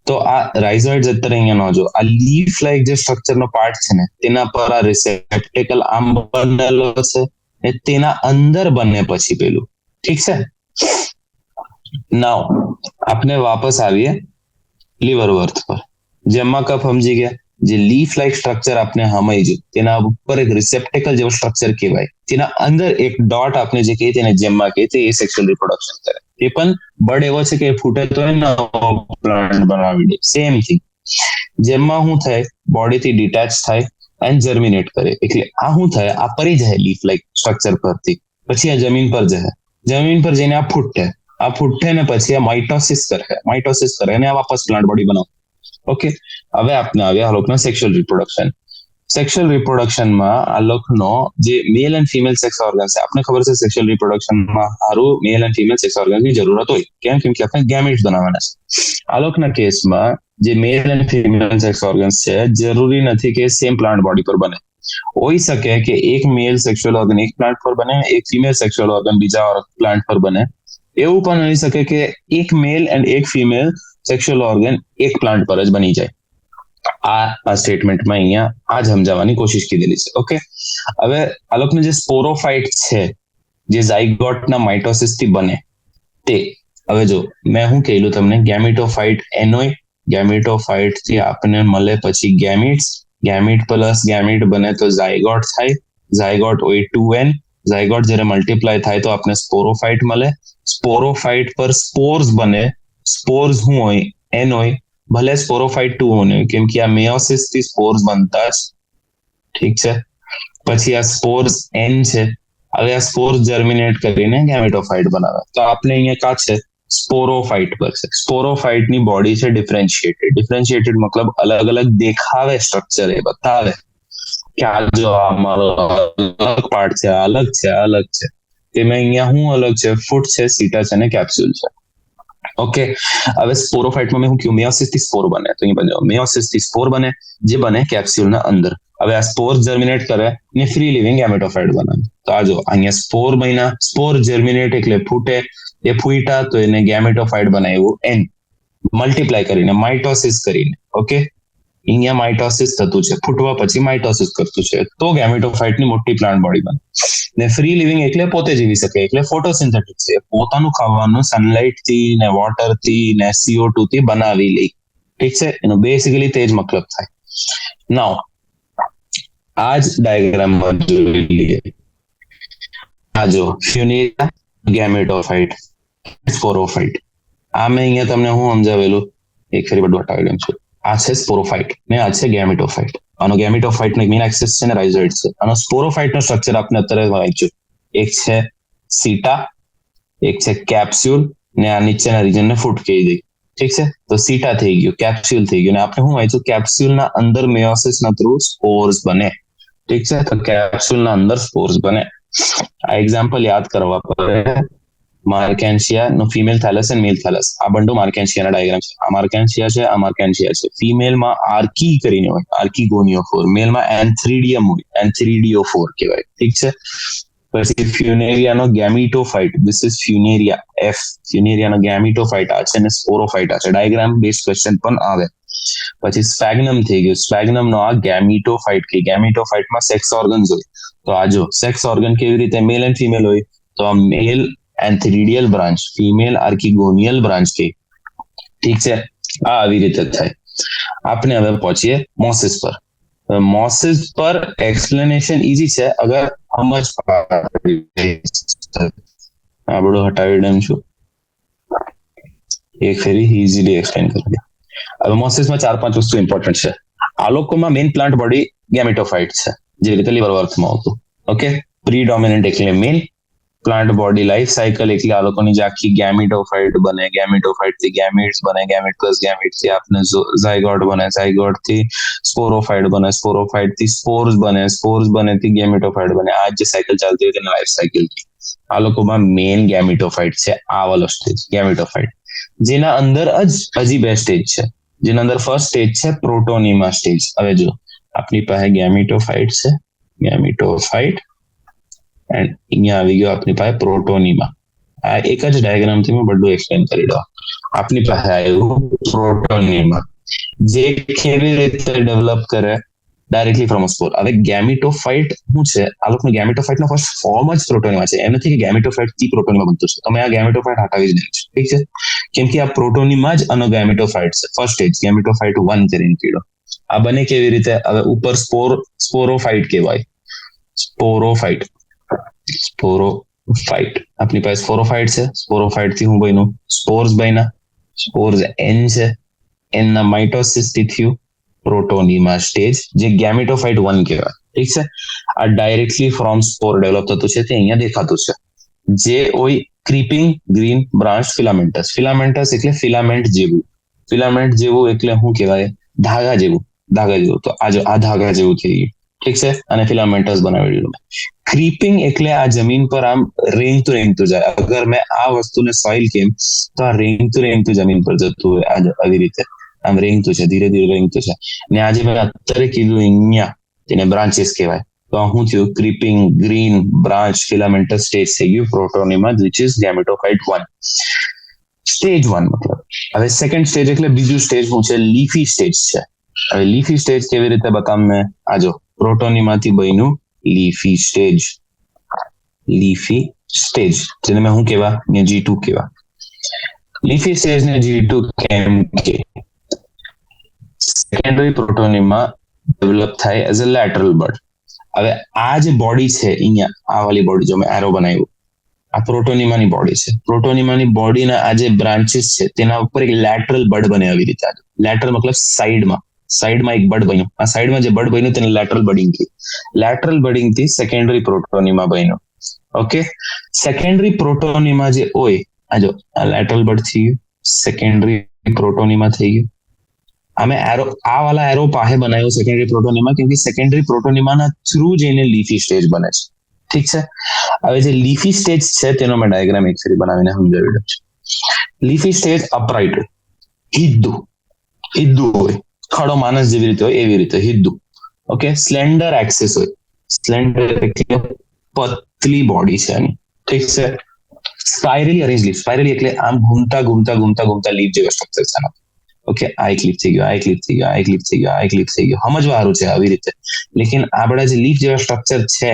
તો આ રાઇઝોઇડ્સ અત્યારે અહીંયા નો જો આ લીફ લાઈક જે સ્ટ્રક્ચર નો પાર્ટ છે ને, તેના પર આ રિસેપ્ટિકલ આમ બનેલો છે ને તેના અંદર બને પછી પેલું. ઠીક છે, નાઉ આપણે વાપસ આવીએ લીવરવર્થ પર. જેમ્મા કપ સમજી ગયા. જે લીફ લાઈક સ્ટ્રક્ચર આપણે સમજ્યું, તેના ઉપર એક રિસેપ્ટિકલ જેવો સ્ટ્રક્ચર કહેવાય, તેના અંદર એક ડોટ આપણે જે કહીએ તેને જેમ્મા કહીએ, તે એ સેક્સ્યુઅલ રિપ્રોડક્શન કરે. એ પણ બર્ડ એવો છે કે ફૂટે તો પ્લાન્ટ બનાવી દે. Same thing. જેમ્મા શું થાય? બોડીથી ડિટેચ થાય એન્ડ જર્મિનેટ કરે. એટલે આ શું થાય? આ પરી જાય લીફ લાઈક સ્ટ્રક્ચર પરથી, પછી આ જમીન પર જાય. જમીન પર જઈને આ ફૂટે. આ ફૂટે ને પછી આ માઇટોસિસ કરે અને આ વાપસ પ્લાન્ટ બોડી બનાવે. ઓકે, હવે આપણે આવ્યા આ લોકોના સેક્સ્યુઅલ રિપ્રોડક્શન. સેક્સ્યુઅલ રિપ્રોડક્શનમાં આ લોકોનો જે male and female sex organ છે, આપણે ખબર છે સેક્સ્યુઅલ રિપ્રોડક્શનમાં સારું મેલ એન્ડ ફિમેલ સેક્સ ઓર્ગનની જરૂરત હોય. કેમ કે આપણે ગેમીટ્સ બનાવવાના છે. આ લોકોના કેસમાં જે male and female sex organs છે, જરૂરી નથી કે સેમ પ્લાન્ટ બોડી પર બને. હોઈ શકે કે એક મેલ સેક્સ્યુઅલ ઓર્ગન એક પ્લાન્ટ પર બને, એક ફિમેલ સેક્સ્યુઅલ ઓર્ગન બીજા પ્લાન્ટ પર બને. એવું પણ હોઈ શકે કે એક મેલ એન્ડ એક ફિમેલ સેક્સ્યુઅલ ઓર્ગન એક પ્લાન્ટ પર જ બની જાય. આ સ્ટેટમેન્ટમાં અહીંયા આ જ સમજાવવાની કોશિશ કરેલી છે. ઓકે, હવે આ લોકોને જે સ્પોરોફાઇટ છે, જે ઝાયગોટના માઇટોસિસ થી બને તે. હવે જો મેં શું કહેલું તમને, ગેમિટોફાઇટ એનોય, ગેમિટોફાઇટ થી આપણને મળે પછી ગેમિટ્સ, ગેમિટ પ્લસ ગેમિટ બને તો ઝાયગોટ થાય. ઝાયગોટ હોય 2n. ઝાયગોટ જ્યારે મલ્ટીપ્લાય થાય તો આપણે સ્પોરોફાઇટ મળે. સ્પોરોફાઇટ પર સ્પોર્સ બને. સ્પોર્સ શું હોય? એન હોય. ભલે સ્પોરોફાઇટ 2 હોને, કેમ કે આ મેયોસિસ થી સ્પોર્સ બનતા જ, ઠીક છે. પછી આ સ્પોર્સ એન છે, હવે આ સ્પોર્સ જર્મિનેટ કરીને ગેમેટોફાઇટ બનાવે. તો આપણે અહીંયા કા છે, સ્પોરોફાઇટ પર છે. સ્પોરોફાઇટ ની બોડી છે ડિફરન્શિએટેડ મતલબ અલગ અલગ દેખાવે, સ્ટ્રક્ચર એ બતાવે કે આ જો અમારો અલગ પાર્ટ છે, અલગ છે. તેમાં અહીંયા શું અલગ છે? ફૂટ છે, સીટા છે અને કેપ્સ્યુલ છે. ઓકે, હવે સ્પોરોફાઇટમાં મેં હું કહ્યું મેયોસિસ થી સ્પોર બને, તો અહીં બન્યો મેયોસિસ થી સ્પોર બને, જે બને કેપ્સ્યુલના અંદર. હવે આ સ્પોર જર્મિનેટ કરે ને ફ્રી લિવિંગ ગેમેટોફાઇટ બને. તો આ જો અહીંયા સ્પોર બન્યા, સ્પોર જર્મિનેટ એટલે ફૂટે, એ ફૂટા તો એને ગેમેટોફાઇટ બનાવ્યું એન, મલ્ટીપ્લાય કરીને, માઇટોસિસ કરીને. ઓકે, અહીંયા માઇટોસિસ થતું છે, ફૂટવા પછી માઇટોસિસ કરતું છે, તો ગેમેટોફાઇટની મોટી પ્લાન્ટ બોડી બને. ને ફ્રી લિવિંગ એટલે પોતે જીવી શકે, એટલે ફોટોસિન્થેટિક છે, પોતાનું ખાવાનું સનલાઇટ થી ને વોટર થી ને CO2 થી બનાવી લે, ઠીક છે. એનો બેસિકલી તે જ મતલબ થાય. નાઉ આ જ ડાયાગ્રામમાં જોઈ લઈએ. આ જો ફ્યુનેરિયા, ગેમેટોફાઇટ, સ્પોરોફાઇટ. આ મેં અહીંયા તમને હું સમજાવેલું, એક ફરી બધું હટાવી દઉં છું. આ છે સ્પોરોફાઇટ ને આ છે ગેમેટોફાઇટ. આનો ગેમેટોફાઇટ નો મેઇન એક્સિસ છે ને રાઇઝોઇડ છે. આનો સ્પોરોફાઇટ નો સ્ટ્રક્ચર આપણે અત્યારે વાંચ્યું, એક છે સીટા, એક છે કેપ્સ્યુલ ને આ નીચેના રીજન ને ફૂટ કહી દઈ, ઠીક છે. તો સીટા થઈ ગયું, કેપ્સ્યુલ થઈ ગયું, ને આપણે શું વાંચ્યું, કેપ્સ્યુલ ના અંદર મેયોસિસ ના થ્રુ સ્પોર્સ બને, ઠીક છે. તો કેપ્સ્યુલ ના અંદર સ્પોર્સ બને. આ એક્ઝામ્પલ યાદ કરવા પડે. માર્કેન્શિયા નો ફિમેલ થેલસ અને મેલ થેલસ, આ બંને માર્કેન્શિયા ના ડાયાગ્રામ છે. આ માર્કેન્શિયા છે, આ માર્કેન્શિયા છે. ફિમેલમાં આર્કી કરીને હોય, આર્કીગોનિયોફોર. મેલમાં એન્થ્રીડિયમ હોય, એન્થ્રીડિયોફોર કહેવાય, ઠીક છે. પછી ફ્યુનેરિયા નો ગેમિટોફાઇટ, ધીસ ઇઝ ફ્યુનેરિયા એફ. ફ્યુનેરિયા નો ગેમિટોફાઇટ આ છે અને સ્પોરોફાઇટ આ છે. ડાયાગ્રામ બેઝ ક્વેશ્ચન પણ આવે. પછી સ્પેગ્નમ થઈ ગયું, સ્પેગ્નમ નો આ ગેમિટોફાઇટ કે ગેમિટોફાઇટમાં સેક્સ ઓર્ગન્સ હોય. તો આ જો સેક્સ ઓર્ગન કેવી રીતે મેલ એન્ડ ફિમેલ હોય, તો આ મેલ એન્થ્રીડિયલ બ્રાન્ચ, ફિમેલ આર્કીગોનિયલ બ્રાન્ચ કે, ઠીક છે. આ આવી રીતે થાય. આપણે હવે પહોંચીએ મોસિસ પર. મોસિસ પર એક્સપ્લેનેશન ઈઝી છે અગર સમજ આ બધું હટાવી દઉં છું, એક ફેરી ઇઝીલી એક્સપ્લેન કરી દે. હવે મોસિસમાં 4-5 વસ્તુ ઇમ્પોર્ટન્ટ છે. આ લોકોમાં મેઇન પ્લાન્ટ બોડી ગેમેટોફાઇટ છે, જે રીતે લિવર વર્થમાં આવતું. ઓકે, પ્રીડોમિનન્ટ એટલે મેલ. પ્લાન્ટ બોડી લાઈફ સાયકલ એટલે આ લોકોની જે આખી ગેમેટોફાઇટ બને, ગેમેટોફાઇટ થી ગેમેટ્સ બને, ગેમેટ પ્લસ ગેમેટ થી આપણે ઝાયગોટ બને, ઝાયગોટ થી સ્પોરોફાઇટ બને, સ્પોરોફાઇટ થી સ્પોર્સ બને, સ્પોર્સ બને થી ગેમેટોફાઇટ બને. આ જે સાયકલ ચાલતી હોય તેના લાઈફ સાયકલ થી આ લોકોમાં મેઇન ગેમેટોફાઇટ છે, આ વાળો સ્ટેજ ગેમેટોફાઇટ. જેના અંદર હજી બે સ્ટેજ છે. જેના અંદર ફર્સ્ટ સ્ટેજ છે પ્રોટોનીમા સ્ટેજ. હવે જો આપણી પાસે ગેમેટોફાઇટ છે, ગેમેટોફાઇટ, એન્ડ અહીંયા આવી ગયો આપણી પાસે પ્રોટોનીમા. આ એક જ ડાયાગ્રામથી મેં બધું એક્સપ્લેન કરી દઉં. આપણી પાસે આવ્યું પ્રોટોનીમા, જે કેવી રીતે ડેવલપ કરે ડાયરેક્ટલી ફ્રોમ સ્પોર. હવે ગેમેટોફાઇટ શું છે, આ લોકો ગેમેટોફાઇટ નો ફર્સ્ટ ફોર્મ જ પ્રોટોનીમા છે. એમ નથી કે ગેમેટોફાઇટ થી પ્રોટોનીમા બનતું છે. તમે આ ગેમેટોફાઇટ હટાવી જ દઈશ, ઠીક છે, કેમ કે આ પ્રોટોનીમા જ આનો ગેમેટોફાઇટ છે. ફર્સ્ટ સ્ટેજ ગેમેટોફાઇટ 1 કરીને કીધો. આ બને કેવી રીતે, હવે ઉપર સ્પોરોફાઇટ કહેવાય, સ્પોરોફાઇટ. સ્પોરોફાઇટ આપણી પાસે સ્પોરોફાઇટ છે. સ્પોરોફાઇટ થી હું બન્યું સ્પોર્સ બન્યા. સ્પોર્સ એન છે, એન ના માઇટોસિસ થી થયું પ્રોટોનીમા સ્ટેજ, જે ગેમેટોફાઇટ 1 કહેવાય, ઠીક છે. આ ડાયરેક્ટલી ફ્રોમ સ્પોર ડેવલપ થતું છે, તે અહીંયા દેખાતું છે. જે હોય ક્રીપિંગ ગ્રીન બ્રાન્ચ ફિલામેન્ટસ. ફિલામેન્ટસ એટલે ફિલામેન્ટ જેવું. ફિલામેન્ટ જેવું એટલે શું કહેવાય, ધાગા જેવું. ધાગા જેવું. તો આ ધાગા જેવું થઈ ગયું, ઠીક છે, અને ફિલામેન્ટસ બનાવી દીધું. ક્રીપિંગ એટલે આ જમીન પર આમ રેંગતું જાય. અગર મેં આ વસ્તુને સોઇલ કેમ, તો આ રેંગતું જમીન પર જતું હોય. આવી રીતે આમ રેંગતું છે, ધીરે ધીરે રેંગતું છે. ને આજે મેં અત્યારે કીધું અહીંયા તેને બ્રાન્ચીસ કહેવાય. તો શું થયું, ક્રીપિંગ ગ્રીન બ્રાન્ચ ફિલામેન્ટસ સ્ટેજ થઈ ગયું પ્રોટોનીમા, વિચ ઇઝ ગેમેટોફાઇટ 1. સ્ટેજ 1 મતલબ. હવે સેકન્ડ સ્ટેજ એટલે બીજું સ્ટેજ શું છે, લીફી સ્ટેજ છે. હવે લીફી સ્ટેજ કેવી રીતે બતાવું મેં, આજો પ્રોટોનીમાથી બન્યું લીફી સ્ટેજ. લીફી સ્ટેજ જેને મેં શું કહેવા, G2 કહેવા. લીફી સ્ટેજ ને G2 કેમ કે સેકન્ડરી પ્રોટોનીમા ડેવલપ થાય એઝ અ લેટરલ બડ. હવે આ જે બોડી છે અહીંયા, આ વાળી બોડી જો મેં એરો બનાવ્યું, આ પ્રોટોનિમાની બોડી છે. પ્રોટોનિમાની બોડીના આ જે બ્રાન્ચીસ છે તેના ઉપર એક લેટરલ બડ બને આવી રીતે. લેટરલ મતલબ સાઈડમાં એક બડ બન્યું. આ સાઈડમાં જે બડ બન્યું તેને લેટરલ બડિંગ થી. લેટરલ બડિંગ થી સેકન્ડરી પ્રોટોનિમા બન્યું. ઓકે, સેકન્ડરી પ્રોટોનિમા જે હોય, આ લેટરલ બડ થઈ ગયું, સેકન્ડરી પ્રોટોનિમા થઈ ગયું. અમે આ વાળા એરો પાસે બનાવ્યો સેકન્ડરી પ્રોટોનિમા, કેમ કે સેકન્ડરી પ્રોટોનિમાના થ્રુ જઈને લીફી સ્ટેજ બને છે. ઠીક છે. હવે જે લીફી સ્ટેજ છે તેનો મેં ડાયાગ્રામ એક ફરી બનાવીને સમજાવી દઉં છું. લીફી સ્ટેજ અપરાઇટ હોય, હિદ્દુ હોય, ખડો માણસ જેવી રીતે હોય એવી રીતે હિદ્દુ. ઓકે, સ્લેન્ડર એક્સિસ હોય. સ્લેન્ડર એટલે પતલી બોડી છે એની. ઠીક છે. સ્પાઇરલી અરેન્જ લીફ. સ્પાઇરલી એટલે આમ ઘૂમતા લીફ જેવો સ્ટ્રક્ચર છે. ઓકે, આ એક લીફ થઈ ગયો, આ એક લીફ થઈ ગયો, આ એક લીફ થઈ ગયો, આ એક લીફ થઈ ગયો. સમજવાનું છે આવી રીતે. લેકિન આપણા જે લીફ જેવા સ્ટ્રક્ચર છે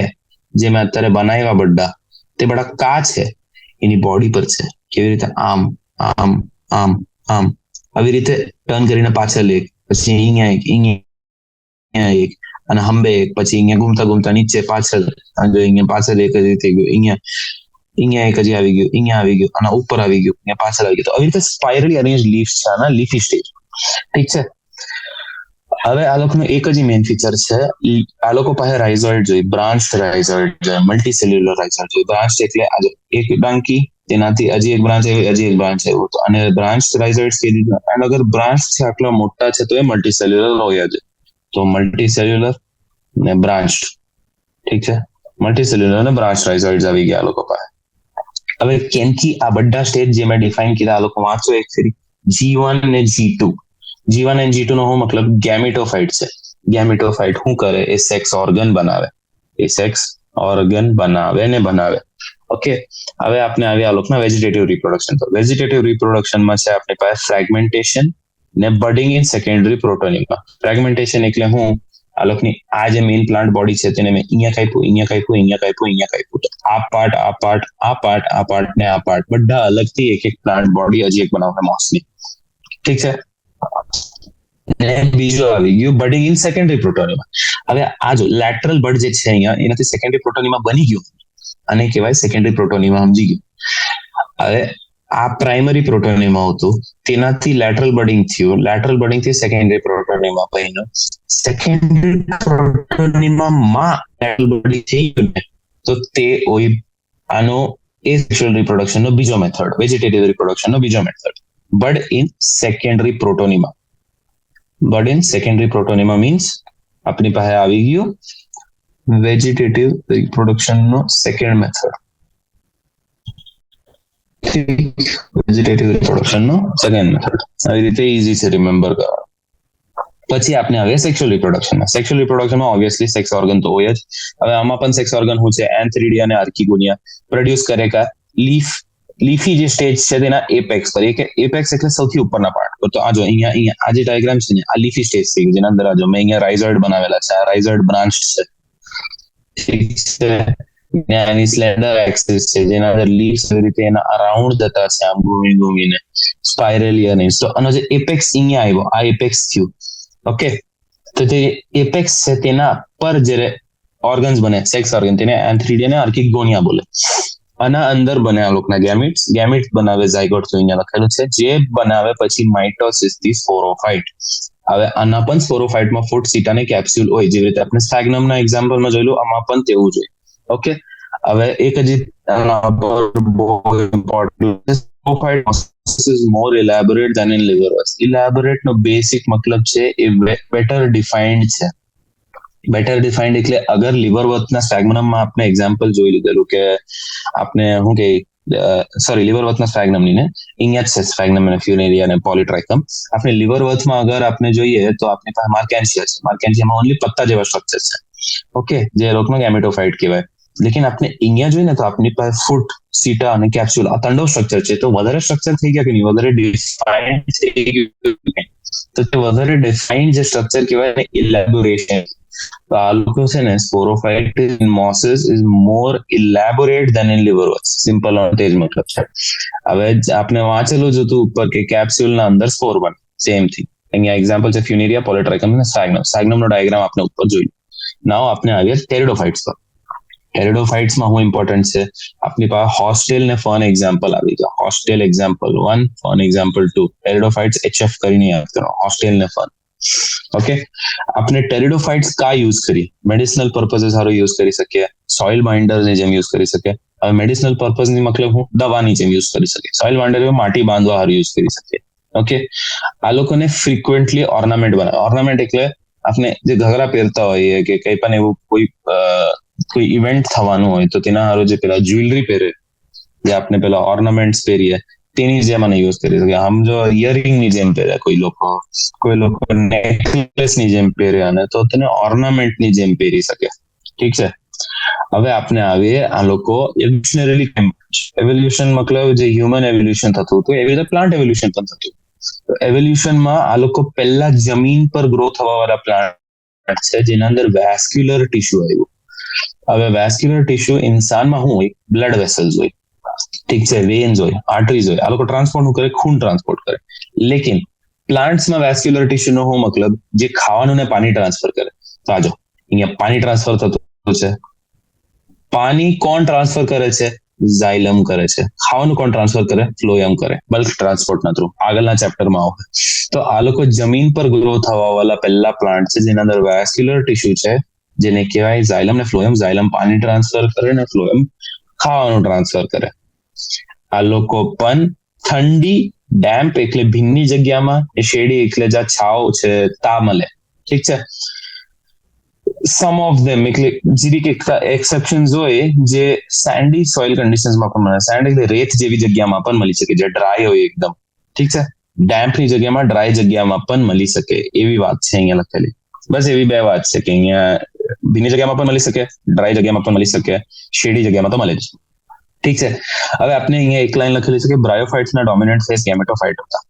જે મેં અત્યારે બનાવ્યા બધા, તે બધા કા છે એની બોડી પર છે. કેવી રીતે? આમ આમ આમ આમ આવી રીતે ટર્ન કરીને પાછળ એક, પછી અહીંયા એક અને હંબે એક, પછી અહીંયા ઘૂમતા નીચે પાછળ, અહીંયા પાછળ એક હજી થઈ ગયું, અહીંયા એક હજી આવી ગયું, અહીંયા આવી ગયું અને ઉપર આવી ગયું, અહીંયા પાછળ આવી ગયું. તો આવી રીતે સ્પાઇરલી અરેન્જ લીફ છે આના લીફી સ્ટેજ. ઠીક છે. હવે આ લોકોનું એક જ મેઇન ફીચર છે, આ લોકો પાસે રાઇઝોઇડ જોઈએ, બ્રાન્ચ રાઇઝોઇડ જોઈએ, મલ્ટીસેલ્યુલર રાઇઝોઇડ જોઈએ. બ્રાન્ચ એટલે આજે એક ડાંકી, તેનાથી હજી એક બ્રાન્ચ આવી, હજી એક બ્રાન્ચ આવ્યું, તો અને બ્રાન્ચ રાઇઝોઇડ કીધી. એન્ડ અગર બ્રાન્ચ છે આટલા મોટા છે તો એ મલ્ટીસેલ્યુલર હોય જ. તો મલ્ટીસેલ્યુલર ને બ્રાન્ચ. ઠીક છે. મલ્ટીસેલ્યુલર અને બ્રાન્ચ રાઇઝોઇડ આવી ગયા આ લોકો પાસે. હવે કેમથી આ બધા સ્ટેજ જે મેં ડિફાઇન કીધા આ લોકો વાંચો એક ફરી. G1 અને G2. G1 અને G2 નો શું મતલબ? ગેમિટોફાઇટ છે. ગેમિટોફાઇટ શું કરે? એ સેક્સ ઓર્ગન બનાવે. ઓકે, હવે આપણે આવ્યા આ લોકોના વેજીટેટિવ રિપ્રોડક્શન પર. વેજીટેટિવ રિપ્રોડક્શનમાં છે આપણી પાસે ફ્રેગમેન્ટેશન ને બડિંગ ઇન સેકન્ડરી પ્રોટોનિમા. ફ્રેગમેન્ટેશન એટલે હું આ લોકોની આ જે મેઇન પ્લાન્ટ બોડી છે તેને મેં અહીંયા કાપ્યું. તો આ પાર્ટ ને આ પાર્ટ બધા અલગથી એક પ્લાન્ટ બોડી હજી એક બનાવે મોસ્ટલી. ઠીક છે. બીજું આવી ગયું બડિંગ ઇન સેકન્ડરી પ્રોટોનિમા. હવે આ જો લેટરલ બડ જે છે અહીંયા, એનાથી સેકન્ડરી પ્રોટોનિમા બની ગયું અને કહેવાય સેકન્ડરી પ્રોટોનિમા. સમજી ગયું? હવે આ પ્રાઇમરી પ્રોટોનિમા હતું, તેનાથી લેટરલ બડિંગ થયું, લેટરલ બડિંગ થી સેકન્ડરી પ્રોટોનિમા બન્યું. સેકન્ડરી પ્રોટોનિમામાં લેટરલ બડિંગ થઈ ગયું ને, તો તે હોય આનો એસેક્સ્યુઅલ રિપ્રોડક્શનનો બીજો મેથડ, વેજીટેટિવ રિપ્રોડક્શનનો બીજો method. Bud in secondary protonema. Bud in secondary protonema means આપણી પાસે આવી ગયું વેજીટેટિવ રિપ્રોડક્શનનો સેકન્ડ મેથડ. વેજીટેટિવ રિપ્રોડક્શનનો સેકન્ડ મેથડ. આવી રીતે ઈઝી છે રિમેમ્બર કરવાનું. પછી આપણે આવે સેક્સ્યુઅલ રિપ્રોડક્શનમાં. સેક્સ્યુઅલ રિપ્રોડક્શનમાં ઓબ્વિયસલી સેક્સ ઓર્ગન તો હોય જ. હવે આમાં પણ સેક્સ ઓર્ગન શું છે? એન્થ્રીડિયા અને આર્કિગોનિયા પ્રોડ્યુસ કરે કા લીફી જે સ્ટેજ છે તેના એપેક્સ પર. એપેક્સ એટલે સૌથી ઉપરના પાર્ટ પર. તો આ જો અહીંયા આ જે ડાયાગ્રામ છે ને, આ લીફી સ્ટેજ છે જેના અંદર આ જો મેં અહીંયા રાઇઝોઇડ બનાવેલા છે. આ રાઇઝોઇડ બ્રાન્ચ છે. ઠીક છે. એની સ્લેન્ડર એક્સિસ છે જેના અંદર લીવ્સ એવી રીતે એના અરાઉન્ડ જતા છે આમ ઘૂમીને સ્પાઇરલી અરેન્જ. તો આનો જે એપેક્સ અહીંયા આવ્યો, આ એપેક્સ થયું. ઓકે, તો જે એપેક્સ છે તેના પર જ્યારે ઓર્ગન્સ બને સેક્સ ઓર્ગન, તેને એન્થ્રીડિયા અને આર્કિગોનિયા બોલે. આના અંદર બને આ લોકોના ગેમિટ્સ બનાવે ઝાયગોટ, તો અહીંયા લખેલું છે, જે બનાવે પછી માઇટોસિસ થી સ્પોરોફાઇટ. હવે આના પણ સ્પોરોફાઇટમાં ફૂટ, સીટા અને કેપ્સ્યુલ હોય, જેવી રીતે આપણે સ્ફેગ્નમના એક્ઝામ્પલમાં જોયેલું, આમાં પણ તેવું જોઈએ. ઓકે, હવે એક હજી is more elaborate than in liverworts. Elaborate નો બેસિક મતલબ છે એ better defined છે. બેટર ડિફાઇન્ડ એટલે અગર લિવરવર્થના સ્ફેગ્નમમાં આપણે એક્ઝામ્પલ જોઈ લીધેલું કે આપણે શું કે લિવરવર્થના સ્ફેગ્નમની ને અહીંયા જ છે સ્ફેગ્નમ અને ફ્યુનેરિયા અને પોલિટ્રાઇકમ. આપણે લિવરવર્થમાં અગર આપણે જોઈએ તો આપણી પાસે માર્કેન્શિયા છે. માર્કેન્શિયામાં ઓનલી પત્તા જેવા સ્ટ્રક્ચર છે. ઓકે, જે લોકોનો ગેમેટોફાઇટ કહેવાય. લેકિન આપણે અહીંયા જોઈએ ને તો આપણી પાસે ફૂટ, સીટા અને કેપ્સ્યુલ આ તાંડવ સ્ટ્રક્ચર છે. તો વધારે સ્ટ્રક્ચર થઈ ગયા કે નહીં? વધારે ડિફાઇન્ડ થઈ ગયું. તો તે વધારે ડિફાઇન્ડ જે સ્ટ્રક્ચર કહેવાય ને ઇલેબોરેશન. તો આ લોકો છે ને sporophyte in mosses is more elaborate than in liverworts. Simple તે જ મતલબ છે. હવે આપણે વાંચેલું જ હતું ઉપર કે કેપ્સ્યુલના અંદર સ્પોર બને. Same thing. અહીંયા એક્ઝામ્પલ છે ફ્યુનેરિયા, પોલિટ્રાઇકમ અને સ્ફેગ્નમ. સ્ફેગ્નમનો ડાયાગ્રામ આપણે ઉપર જોયું. નાવ આપણે આવ્યા ટેરિડોફાઇટ્સ પર. ટેરિડોફાઇટ્સમાં શું ઇમ્પોર્ટન્ટ છે? આપની પાસે હોસ્ટેલ ને ફન એક્ઝામ્પલ આવી ગયા. Hostel example 1, fun example 2. ટેરિડોફાઇટ્સ HF કરીને યાદ કરો, હોસ્ટેલ ને ફન. ઓકે, આપણે ટેરિડોફાઇટ્સ કા યુઝ કરી? મેડિસિનલ પર્પઝે સારો યુઝ કરી શકીએ, સોઇલ બાઇન્ડરની જેમ યુઝ કરી શકીએ. હવે મેડિસિનલ પર્પઝની મતલબ હું દવાની જેમ યુઝ કરી શકીએ. સોઇલ બાઇન્ડર માટી બાંધવા સારું યુઝ કરી શકીએ. ઓકે, આ લોકોને ફ્રીક્વન્ટલી ઓર્નામેન્ટ બનાવે. ઓર્નામેન્ટ એટલે આપણે જે ઘઘરા પહેરતા હોઈએ કે કઈ પણ એવું કોઈ ઇવેન્ટ થવાનું હોય તો તેના હારો જે પેલા જ્વેલરી પહેરે, જે આપણે પેલા ઓર્નામેન્ટ્સ પહેરીએ, તેની જેમ આને યુઝ કરી શકીએ. આમ જો ઇયરિંગ ની જેમ પહેરે કોઈ લોકો નેકલેસ ની જેમ પહેરે, અને તો તેને ઓર્નામેન્ટ ની જેમ પહેરી શકે. ઠીક છે. હવે આપણે આવીએ આ લોકો એવોલ્યુશનરી એવોલ્યુશન મતલબ જે હ્યુમન એવોલ્યુશન થતું હતું એવી રીતે પ્લાન્ટ એવોલ્યુશન પણ થતું. એવોલ્યુશનમાં આ લોકો પહેલા જમીન પર ગ્રો થવા વાળા પ્લાન્ટ છે જેના અંદર વેસ્ક્યુલર ટિશ્યુ આવ્યું. હવે વેસ્ક્યુલર ટિશ્યુ ઇન્સાનમાં શું હોય? બ્લડ વેસલ્સ હોય, ઠીક છે, વેન્સ હોય, આર્ટરીઝ હોય. આ લોકો ટ્રાન્સપોર્ટ શું કરે? ખૂન ટ્રાન્સપોર્ટ કરે. લેકિન પ્લાન્ટ્સમાં વેસ્ક્યુલર ટિશ્યુ નો શું મતલબ? જે ખાવાનું ને પાણી ટ્રાન્સફર કરે. તો આજો અહીંયા પાણી ટ્રાન્સફર થતું છે. પાણી કોણ ટ્રાન્સફર કરે છે? ઝાયલમ કરે છે. ખાવાનું કોણ ટ્રાન્સફર કરે? ફ્લોએમ કરે, બલ્ક ટ્રાન્સપોર્ટના થ્રુ. આગળના ચેપ્ટરમાં આવે. તો આ લોકો જમીન પર ગ્રો થવા વાળા પહેલા પ્લાન્ટ છે જેના અંદર વેસ્ક્યુલર ટિશ્યુ છે, જેને કહેવાય ઝાયલમ ને ફ્લોએમ. ઝાયલમ પાણી ટ્રાન્સફર કરે ને ફ્લોએમ ખાવાનું ટ્રાન્સફર કરે. આ લોકો પણ ઠંડી ડેમ્પ એટલે ભીની જગ્યામાં, શેડી એટલે જ્યાં છાવ છે તા મળે. ઠીક છે. સમ ઓફ ધેમ એટલે જેવી કે એક્સેપ્શન્સ હોય જે સેન્ડી સોઇલ કન્ડિશન્સમાં પણ મળે. સેન્ડ એટલે રેત જેવી જગ્યામાં પણ મળી શકે, જે ડ્રાય હોય એકદમ. ઠીક છે. ડેમ્પની જગ્યામાં, ડ્રાય જગ્યામાં પણ મળી શકે, એવી વાત છે અહીંયા લખેલી. બસ એવી બે વાત છે કે અહીંયા ભીની જગ્યામાં પણ મળી શકે, ડ્રાય જગ્યામાં પણ મળી શકે, શેડી જગ્યામાં તો મળે જ. ઠીક છે. હવે આપણે અહીંયા એક લાઈન લખેલી છે કે બ્રાયોફાઇટ્સના ડોમિનન્ટ ફેઝ ગેમેટોફાઇટ હતા.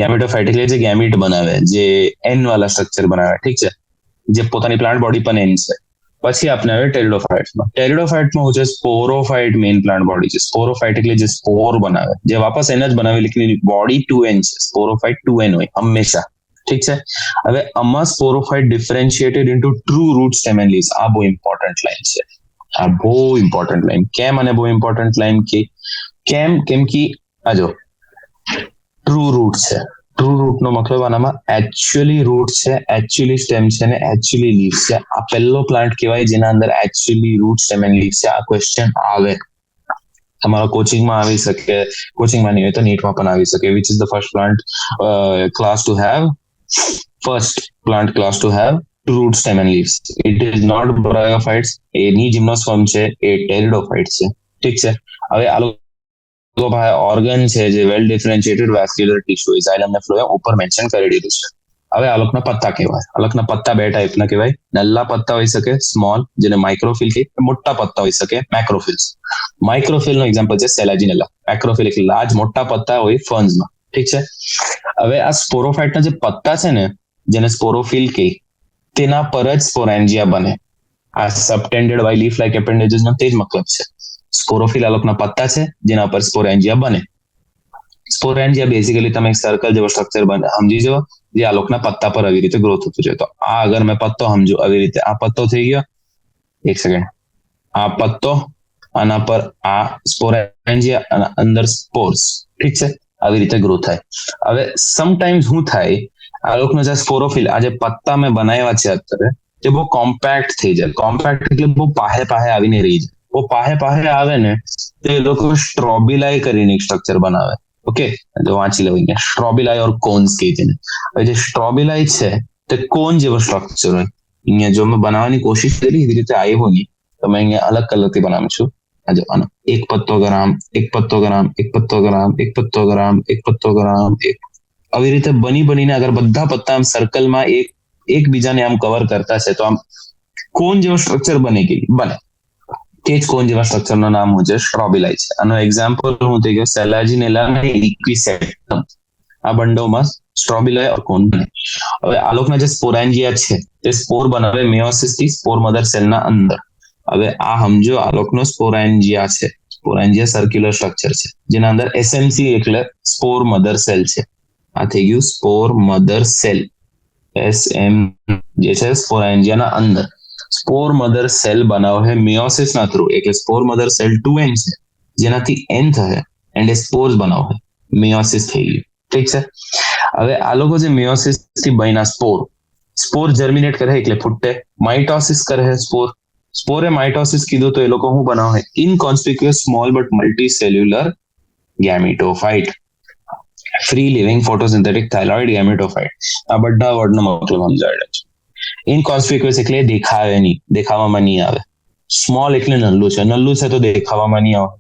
ગેમેટોફાઇટ એટલે જે ગેમીટ બનાવે, જે એન વાળા સ્ટ્રક્ચર બનાવે. ઠીક છે. જે પોતાની પ્લાન્ટ બોડી પણ એન છે. પછી આપણે આવે ટેરિડોફાઇટ્સમાં. ટેરિડોફાઇટમાં હું છે સ્પોરોફાઇટ મેઇન પ્લાન્ટ બોડી છે. સ્પોરોફાઇટ એટલે જે સ્પોર બનાવે, જે વાપસ એને જ બનાવે, લેકિન બોડી 2N છે. સ્પોરોફાઇટ 2N હોય હંમેશા. ઠીક છે. હવે આમાં sporophyte differentiated into true root stem and leaves. આ બહુ ઇમ્પોર્ટન્ટ લાઈન છે. આ બહુ ઇમ્પોર્ટન્ટ લાઈન. કેમ અને બહુ ઇમ્પોર્ટન્ટ લાઈન કેમ કે આજો ટ્રુ રૂટ છે. ટ્રુ રૂટ નો મતલબ આનામાં એકચ્યુઅલી રૂટ છે, એકચ્યુઅલી સ્ટેમ છે ને એકચ્યુઅલી લીવ્સ છે. આ પહેલો પ્લાન્ટ કહેવાય જેના અંદર actually root stem and leaves છે. આ ક્વેશ્ચન આવે તમારા કોચિંગમાં આવી શકે, કોચિંગમાં નહીં હોય તો નીટમાં પણ આવી શકે. Which is the first plant class to have root stem and leaves. It is not bryophytes. એની જીમ્નોસ્પર્મ છે એ ટેરિડોફાઇટ્સ છે. ઠીક છે. હવે આ લોકો પાસે ઓર્ગન છે જે વેલ ડિફરન્શિએટેડ વેસ્ક્યુલર ટિશ્યુ ઝાયલમ ને ફ્લોએમ ઉપર મેન્શન કરી દીધું છે. હવે આ લોકોના પત્તા કહેવાય. આ લોકોના પત્તા બે ટાઈપના કહેવાય. નલ્લા પત્તા હોઈ શકે સ્મોલ, જેને માઇક્રોફિલ કહે. મોટા પત્તા હોઈ શકે મેક્રોફિલ્સ. માઇક્રોફિલ નો એક્ઝામ્પલ છે સેલાજિનેલા. મેક્રોફિલ એટલે લાર્જ મોટા પત્તા હોય ફર્ન્સમાં. ઠીક છે. હવે આ સ્પોરોફાઇટના જે પત્તા છે ને, જેને સ્પોરોફિલ કહે, તેના પર જ સ્પોરેન્જિયા બને. આ સબટેન્ડેડ બાય લીફ લાઇક એપેન્ડેજીસ નો તે જ મતલબ છે. સ્પોરોફિલ આ લોકોના પત્તા છે જેના પર સ્પોરેન્જિયા બને. સ્પોરેન્જિયા બેઝિકલી તમે એક સર્કલ જેવો સ્ટ્રક્ચર સમજી જવો, જે આ લોકોના પત્તા પર આવી રીતે ગ્રો થતું છે. તો આ અગર મેં પત્તો સમજો આવી રીતે, આ પત્તો થઈ ગયો, એક સેકન્ડ, આ પત્તો, આના પર આ સ્પોરેન્જિયા અને અંદર સ્પોર્સ. ઠીક છે. આવી રીતે ગ્રો થાય. હવે સમટાઈમ્સ શું થાય, આ લોકોનો જે સ્પોરોફિલ, આ જે પત્તા મેં બનાવ્યા છે અત્યારે, જે બહુ કોમ્પેક્ટ થઈ જાય. કોમ્પેક્ટ એટલે બહુ પાહે આવીને રહી જાય. બહુ પાહે આવે ને તો એ લોકો સ્ટ્રોબિલાઈ કરીને એક સ્ટ્રક્ચર બનાવે. ઓકે, તો વાંચી લો અહીંયા, સ્ટ્રોબિલાઈ ઓર કોન્સ કહે છે. હવે જે સ્ટ્રોબિલાઈ છે તે કોન જેવો સ્ટ્રક્ચર હોય. અહીંયા જો મેં બનાવવાની કોશિશ કરી એવી રીતે આવ્યો નહીં, તો મેં અહીંયા અલગ કલરથી બનાવું છું. આનો એક પત્તો ગ્રામ, એક પત્તો ગ્રામ, એક પત્તો ગ્રામ, એક પત્તો ગ્રામ, એક પત્તો ગ્રામ, આવી રીતે બનીને અગર બધા પત્તા આમ સર્કલમાં એકબીજાને આમ કવર કરતા છે તો આમ કોન જેવો સ્ટ્રક્ચર બને. તે જ કોન જેવા સ્ટ્રક્ચરનું નામ છે સ્ટ્રોબિલાઈ છે. આનો એક્ઝામ્પલ હું થઈ ગયો સેલાજિનેલા અને ઇક્વિસેપ્ટમ. આ બંડોમાં સ્ટ્રોબિલાઈ ઓર કોન બને. હવે આ લોકોના જે સ્પોરેન્જિયા છે તે સ્પોર બનાવે મેયોસિસ થી સ્પોર મધર સેલના અંદર. હવે આ સમજો આ લોકોનો સ્પોરેન્જિયા છે. સ્પોરેન્જિયા સર્ક્યુલર સ્ટ્રક્ચર છે જેના અંદર એસએમસી એટલે સ્પોર મધર સેલ છે. આ થઈ ગયું સ્પોર મધર સેલ. SM જે છે સ્પોરેન્જિયાના અંદર. સ્પોર મધર સેલ બનાવે મિયોસિસના થ્રુ, એટલે સ્પોર મધર સેલ 2n છે જેનાથી n થશે એન્ડ એ સ્પોર્સ બનાવે, મિયોસિસ થઈ ગયું. ઠીક છે. હવે આ લોકો જે મિયોસિસ થી બન્યા સ્પોર જર્મિનેટ કરે એટલે ફૂટે, માઇટોસિસ કરે સ્પોરે માઇટોસિસ કીધું તો એ લોકો શું બનાવે, inconspicuous small but multicellular gametophyte, free living photosynthetic thalloid gametophyte. આ બધા વર્ડનો મતલબ સમજાય છે. ઇનકોન્સ્પિક્યુઅસ એટલે દેખાવે નહીં, દેખાવામાં નહીં આવે. સ્મોલ એટલે નલ્લું છે તો દેખાવામાં નહીં આવે.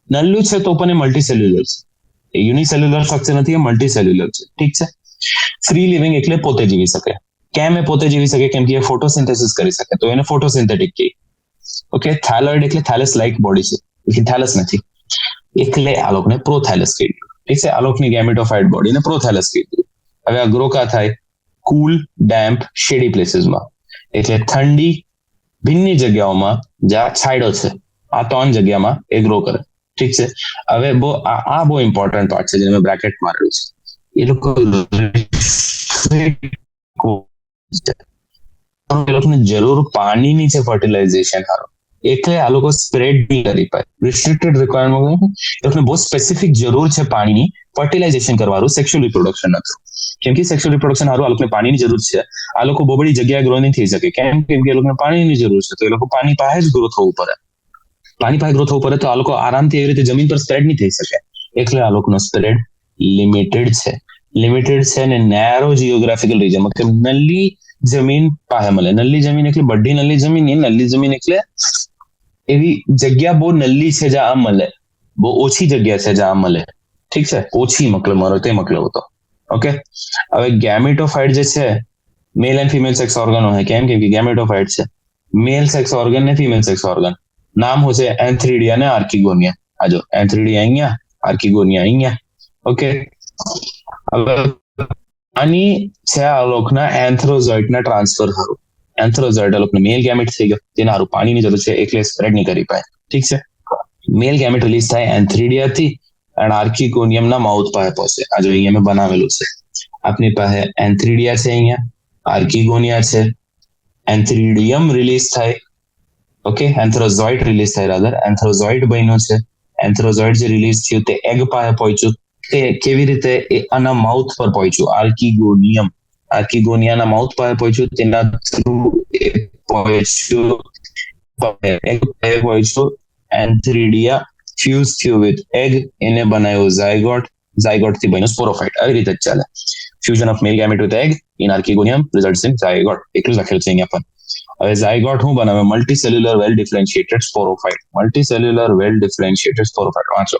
નલ્લું છે તો પણ એ મલ્ટી સેલ્યુલર છે, એ યુનિસેલ્યુલર સ્ટ્રક્ચર નથી, એ મલ્ટી સેલ્યુલર છે. ઠીક છે. ફ્રી લિવિંગ એટલે પોતે જીવી શકે. કેમ એ પોતે જીવી શકે? કેમ કે એ ફોટોસિન્થેસિસ કરી શકે, તો એને ફોટોસિન્થેટિક કહે. ઓકે. થાઇરોઇડ એટલે થાઇલસ લાઇક બોડી છે, એટલે થાઇલસ નથી, એટલે આ લોકોને પ્રોથાઇલસ કહી દીધું. ઠીક છે. આ લોકોની ગેમિટોફાઇટ બોડીને પ્રોથાઇલસ કહી દીધું. હવે આ ગ્રો કા થાય? કુલ, ડેમ્પ, શેડી પ્લેસીસમાં, એટલે ઠંડી ભિન્ની જગ્યાઓમાં જ્યાં છાંયડો છે, આ 3 જગ્યામાં એ ગ્રો કરે. ઠીક છે. હવે આ બહુ ઇમ્પોર્ટન્ટ પાર્ટ છે, જેને મેં બ્રેકેટ મારેલું છે. એ લોકો લોકોને જરૂર પાણીની છે ફર્ટિલાઇઝેશન હારો, એટલે આ લોકો સ્પ્રેડ નહીં કરી પાય. રિસ્ટ્રિક્ટેડ રિક્વાયરમેન્ટ, એ લોકોને બહુ સ્પેસિફિક જરૂર છે પાણીની ફર્ટિલાઇઝેશન કરવાનું, સેક્સ્યુઅલ રિપ્રોડક્શન નથી. કેમ કે સેક્સ્યુઅલ રિપ્રોડક્શન હારું આ લોકોને પાણીની જરૂર છે. આ લોકો બહુ બધી જગ્યાએ ગ્રો નહીં થઈ શકે. કેમ કે એ લોકોને પાણીની જરૂર છે, તો એ લોકો પાણી પાસે જ ગ્રો થવું પડે. પાણી પાસે ગ્રો થવું પડે તો આ લોકો આરામથી એવી રીતે જમીન પર સ્પ્રેડ નહીં થઈ શકે. એટલે આ લોકોનો સ્પ્રેડ લિમિટેડ છે અને નેરો જીઓગ્રાફિકલ રિજન, મતલબ નલ્લી જમીન પાસે મળે. નલ્લી જમીન એટલે બધી નલ્લી જમીન નહીં, નલ્લી જમીન એટલે એવી જગ્યા બહુ નલ્લી છે જ્યાં મળે, બહુ ઓછી જગ્યા છે જ્યાં મળે. ઠીક છે. ઓછી મતલબ મારો તે મતલબ હતો. ઓકે. હવે ગેમિટોફાઇટ જે છે, male and female sex organ હોય. કેમ કે ગેમિટોફાઇટ છે, મેલ સેક્સ ઓર્ગન ને ફિમેલ સેક્સ ઓર્ગન. નામ હોય છે એન્થ્રીડિયા અને આર્કિગોનિયા. આ જો એન્થ્રીડિયા અહીંયા, આર્કિગોનિયા અહીંયા. ઓકે. હવે આની છે આ લોકના એન્થ્રોઝોઇટના ટ્રાન્સફર હારું. એન્થ્રોઝોઇટ આ લોકને મેલ ગેમેટ થઈ ગયો, જેના હારું પાણીની જરૂર છે, એટલે સ્પ્રેડ નહીં કરી પાય. ઠીક છે. મેલ ગેમેટ રિલીઝ થાય એન્થ્રીડિયાથી અને આર્કિગોનિયમના માઉથ પાસે પહોંચે. આ જો અહીંયા મેં બનાવેલું છે. આપની પાસે એન્થ્રીડિયા છે, અહીંયા આર્કિગોનિયા છે. એન્થ્રીડિયમ રિલીઝ થાય, ઓકે, એન્થ્રોઝોઇટ રિલીઝ થાય, રાધર એન્થ્રોઝોઇટ બન્યો છે. એન્થ્રોઝોઇટ જે રિલીઝ થયું તે એગ પાસે પહોંચ્યું. તે કેવી રીતે? એ આના માઉથ પર પહોંચ્યું, આર્કિગોનિયાના માઉથ પાસે પહોંચ્યું, તેના થ્રુ એ પહોંચ્યું એન્થ્રીડિયા, ફ્યુઝ થયું વિથ એગ, એને બનાવ્યો ઝાયગોટ થી બન્યો સ્પોરોફાઇટ. આવી રીતે જ ચાલે. Fusion of male gamete with egg in archegonium results in zygote. એટલું લખેલું છે અહીંયા પણ. હવે ઝાયગોટ શું બનાવે? મલ્ટીસેલ્યુલર વેલ ડિફરન્શિએટેડ સ્પોરોફાઇટ. મલ્ટીસેલ્યુલર વેલ ડિફરન્શિએટેડ સ્પોરોફાઇટ વાંચો.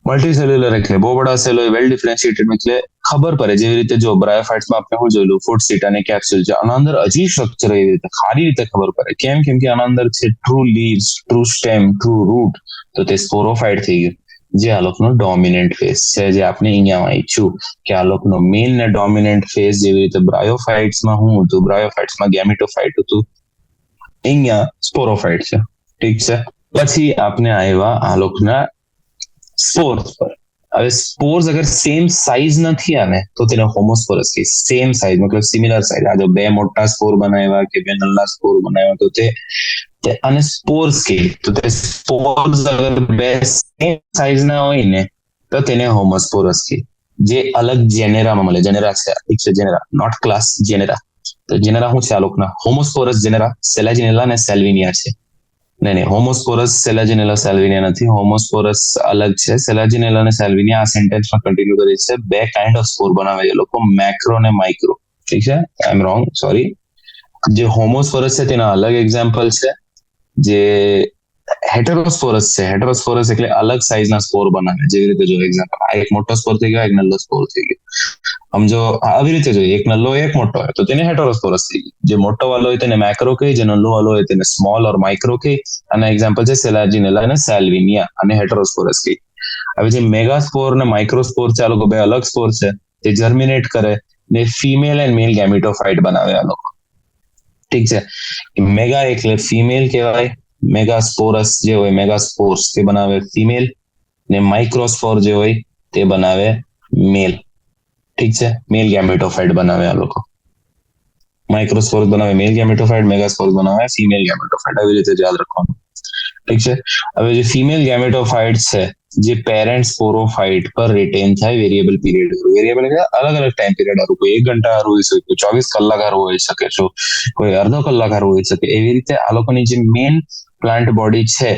મલ્ટીસેલ્યુલર એટલે બહુ બડા સેલ હોય, વેલ ડિફરન્શિએટેડ એટલે ખબર પડે. જેવી રીતે જો બ્રાયોફાઇટ્સમાં આપણે શું જોયેલું, ફૂડ સીટ અને કેપ્સ્યુલ છે, આના અંદર હજી સ્ટ્રક્ચર એવી રીતે સારી રીતે ખબર પડે. કેમ કે આના અંદર છે true leaves, true stem, true root. તો તે સ્પોરોફાઇટ થઈ ગયું, જે આ લોકોનો ડોમિનેન્ટ ફેઝ છે, જે આપણે અહીંયા વાંચ્યું કે આ લોકોનો મેલ ને ડોમિનેન્ટ ફેઝ. જેવી રીતે બ્રાયોફાઇટ્સમાં શું હતું? બ્રાયોફાઇટ્સમાં ગેમિટોફાઇટ હતું, અહીંયા સ્પોરોફાઇટ છે. ઠીક છે. પછી આપણે આવ્યા આ લોકોના સ્પોર્સ પર. હવે સ્પોર્સ અગર સેમ સાઇઝ નથી આને તો તેને હોમોસ્પોરસ કહે. સેમ સાઇઝ મતલબ સિમિલર સાઇઝ. આ જો 2 મોટા સ્પોર બનાવ્યા કે 2 નાના સ્પોર બનાવ્યા, તો તે આને સ્પોર્સ કહે. તો તે સ્પોર્સ અગર 2 સેમ સાઇઝ ના હોય ને તો તેને હોમોસ્પોરસ કહે. જે અલગ જેનેરામાં મળે. જેનેરા છે, ઠીક છે, જેનેરા, નોટ ક્લાસ, જેનેરા. તો જેનેરા શું છે આ લોકોના? હોમોસ્પોરસ જેનેરા, સેલાજિનેલા અને સેલ્વિનિયા છે. નહીં, હોમોસ્પોરસ સેલાજિનેલા સેલ્વિનિયા નથી. હોમોસ્પોરસ અલગ છે. સેલાજિનેલા અને સેલ્વિનિયા આ સેન્ટેન્સમાં કન્ટિન્યુ કરી છે. 2 કાઇન્ડ ઓફ સ્પોર બનાવે એ લોકો, મેક્રો અને માઇક્રો. ઠીક છે. આઈ એમ રોંગ, સોરી. જે હોમોસ્પોરસ છે તેના અલગ એક્ઝામ્પલ છે. જે હેટરોસ્પોરસ છે, હેટરોસ્પોરસ એટલે અલગ સાઇઝના સ્પોર બનાવે. જેવી રીતે જો એક્ઝામ્પલ, આ એક મોટો સ્પોર થઈ ગયો, એક નાનો સ્પોર થઈ ગયો. સમજો આવી રીતે જોઈએ, એક નાનો એક મોટો હોય તો તેને હેટરોસ્પોરસ થઈ ગયું. જે મોટો વાળો હોય તેને મેક્રો કહે, જે નાનો વાળો હોય તેને સ્મોલ ઓર માઇક્રો કહે. આના એક્ઝામ્પલ છે સેલાજિનેલા અને સેલ્વિનિયા, અને હેટરોસ્પોરસ કહે. હવે જે મેગાસ્પોર અને માઇક્રોસ્પોર છે, આ લોકો 2 અલગ સ્પોર છે. તે જર્મિનેટ કરે ને ફિમેલ એન્ડ મેલ ગેમિટોફાઇટ બનાવે આ લોકો. ઠીક છે. મેગા એટલે ફિમેલ કહેવાય. મેગાસ્પોરસ જે હોય, મેગાસ્પોર્સ, તે બનાવે ફિમેલ, ને માઇક્રોસ્પોર જે હોય તે બનાવે મેલ. ઠીક છે. મેલ ગેમિટોફાઇટ બનાવે આ લોકો. માઇક્રોસ્પોર બનાવે મેલ ગેમેટોફાઇટ, મેગાસ્પોર બનાવે ફિમેલ ગેમેટોફાઇટ. આવી રીતે યાદ રાખવાનું. ઠીક છે. હવે જે ફિમેલ ગેમેટોફાઇટ છે જે પેરેન્ટ સ્પોરોફાઇટ પર રિટેન થાય વેરિયેબલ પીરિયડ. વેરિયેબલ એટલે અલગ અલગ ટાઈમ પીરિયડ હારું, કોઈ 1 ઘંટા હારું હોઈ શકે, 24 કલાક હારું હોઈ શકે છે, કોઈ અડધો કલાક હારું હોઈ શકે. એવી રીતે આ લોકોની જે મેઇન પ્લાન્ટ બોડી છે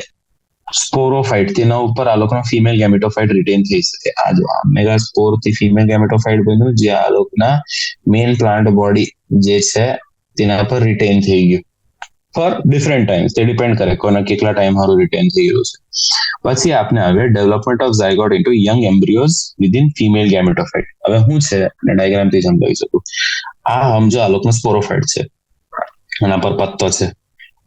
સ્પોરોફાઇટ, તેના ઉપર આ લોકોનો ફિમેલ ગેમેટોફાઇટ રિટેન થઈ શકે. આ જો આ મેગાસ્પોર થી ફિમેલ ગેમેટોફાઇટ બન્યું જે આ લોકોના મેઇન પ્લાન્ટ બોડી જે છે તેના પર રિટેન થઈ ગયું ફોર ડિફરન્ટ ટાઈમ્સ. તે ડિપેન્ડ કરે કોના કેટલા ટાઈમ હારું રિટેન થઈ ગયું છે. પછી આપણે આવે development of zygote into young embryos within female gametophyte. હવે શું છે ડાયાગ્રામ થી સમજાવી શકું. આ સમજો આ લોકોનો સ્પોરોફાઇટ છે, એના પર પત્તો છે,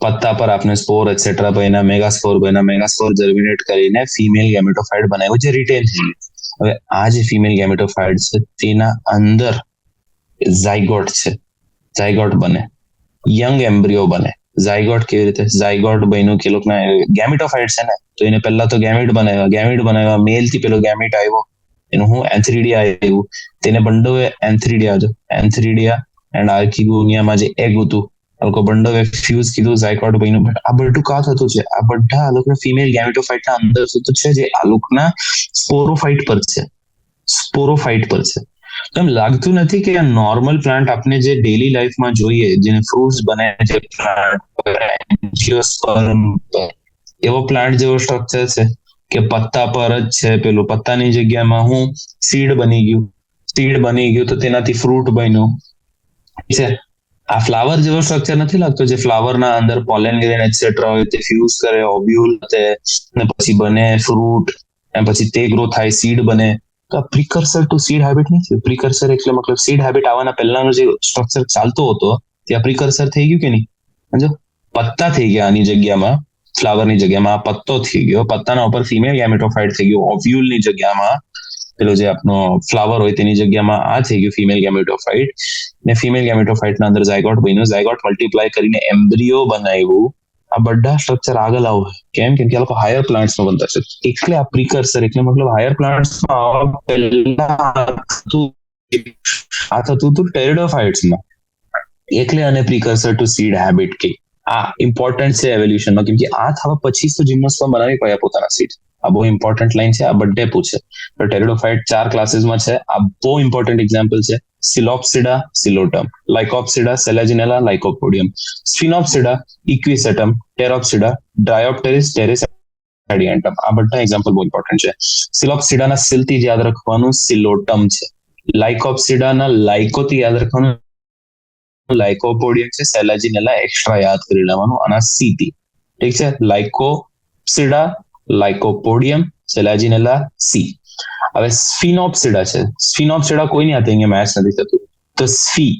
પત્તા પર આપણે સ્પોર એટસેટ્રા બન્યા, મેગાસ્પોર બન્યા, મેગાસ્પોર જર્મિનેટ કરીને ફિમેલ ગેમેટોફાઇટ બનાવ્યું જે રિટેન થઈ ગયું. હવે આ જે ફિમેલ ગેમેટોફાઇટ છે તેના અંદર ઝાયગોટ છે, ઝાયગોટ બને, યંગ એમ્બ્રિયો બને. ઝાયગોટ કેવી રીતે? ઝાયગોટ બન્યું કે લોકોના ગેમેટોફાઇટ છે ને, તો એને પહેલા તો ગેમેટ બનાવ્યા, મેલ થી પેલો ગેમેટ આવ્યો, એનું હું એન્થ્રીડિયા આવ્યું, તેને બંડોએ એન્થ્રીડિયા એન્ડ આર્કિગોનિયામાં જે એગ હતું લોકો બંડોએ ફ્યુઝ કીધું, ઝાયગોટ બન્યું. આ બધું કા થતું છે? આ બધા આ લોકોના ફિમેલ ગેમેટોફાઇટ ના અંદર થતું છે જે આ લોકોના સ્પોરોફાઇટ પર છે, સ્પોરોફાઇટ પર છે. એમ લાગતું નથી કે આ નોર્મલ પ્લાન્ટ આપણે જે ડેલી લાઈફમાં જોઈએ, જેને ફ્રૂટ્સ બને, જે પ્લાન્ટ એવો પ્લાન્ટ જેવો સ્ટ્રક્ચર છે કે પત્તા પર જ છે, પેલું પત્તાની જગ્યામાં હું સીડ બની ગયું તો તેનાથી ફ્રૂટ બન્યું છે. આ ફ્લાવર જેવો સ્ટ્રક્ચર નથી લાગતો જે ફ્લાવરના અંદર પોલેન ગ્રેન એટસેટ્રા હોય તે ફ્યુઝ કરે, ઓબ્યુલ ને પછી બને ફ્રૂટ, અને પછી તે ગ્રો થાય, સીડ બને. તો આ પ્રિકર્સર ટુ સીડ હેબિટ નથી. પ્રિકર્સર એટલે મતલબ સીડ હેબિટ આવવાના પહેલાનો જે સ્ટ્રક્ચર ચાલતો હતો ત્યાં પ્રિકર્સર થઈ ગયું કે નહીં? સમજો, પત્તા થઈ ગયા આની જગ્યામાં, ફ્લાવરની જગ્યામાં આ પત્તો થઈ ગયો, પત્તાના ઉપર ફિમેલ ગેમેટોફાઇટ થઈ ગયો, ઓવ્યુલની જગ્યામાં પેલો જે આપણો ફ્લાવર હોય તેની જગ્યામાં આ થઈ ગયું ફિમેલ ગેમેટોફાઇટ, ને ફિમેલ ગેમેટોફાઇટના અંદર ઝાયગોટ બન્યું, ઝાયગોટ મલ્ટીપ્લાય કરીને એમ્બ્રિયો બનાવ્યું. આ બધા સ્ટ્રક્ચર આગળ આવું કેમ કે આ લોકો હાયર પ્લાન્ટ્સમાં બનતા છે, એટલે આ પ્રિકર્સર એટલે મતલબ હાયર પ્લાન્ટ્સમાં પહેલા આ થતું હતું ટેરિડોફાઇટ્સમાં, એટલે અને પ્રિકર્સર ટુ સીડ હેબિટ કે આ ઇમ્પોર્ટન્ટ છે એવોલ્યુશનમાં, કેમ કે આ થવા પછી તો જિમ્નોસ્પર્મ બનાવી પાયા પોતાના સીડ. આ બહુ ઇમ્પોર્ટન્ટ લાઈન છે, આ બધે પૂછે. તો ટેરિડોફાઇટ 4 ક્લાસીસમાં છે. આ બહુ ઇમ્પોર્ટન્ટ એક્ઝામ્પલ છે. સિલોપ્સિડા, સિલોટમ, લાઇકોપ્સિડા, સેલેજિનેલા, લાઇકોપોડિયમ, સ્ફિનોપ્સિડા, ઇક્વિસેટમ, ટેરોપ્સિડા, ડાયોપ્ટેરિસ, ટેરિસ એડિયન્ટમ. આ બધા એક્ઝામ્પલ બહુ ઇમ્પોર્ટન્ટ છે. સિલોપ્સિડાના સિલથી યાદ રાખવાનું સિલોટમ છે. લાઇકોપ્સિડાના લાઇકોથી યાદ રાખવાનું લાઇકોપોડિયમ છે. સેલેજિનેલા એક્સ્ટ્રા યાદ કરી લેવાનું આના સીથી. ઠીક છે, લાઇકોપ્સિડા, લાઇકોપોડિયમ, સેલેજિનેલા, સી. હવે સ્ફિનોપ્સિડા છે. સ્ફિનોપ્સિડા કોઈની હાથે અહીંયા મેચ નથી થતું, તો સ્ફી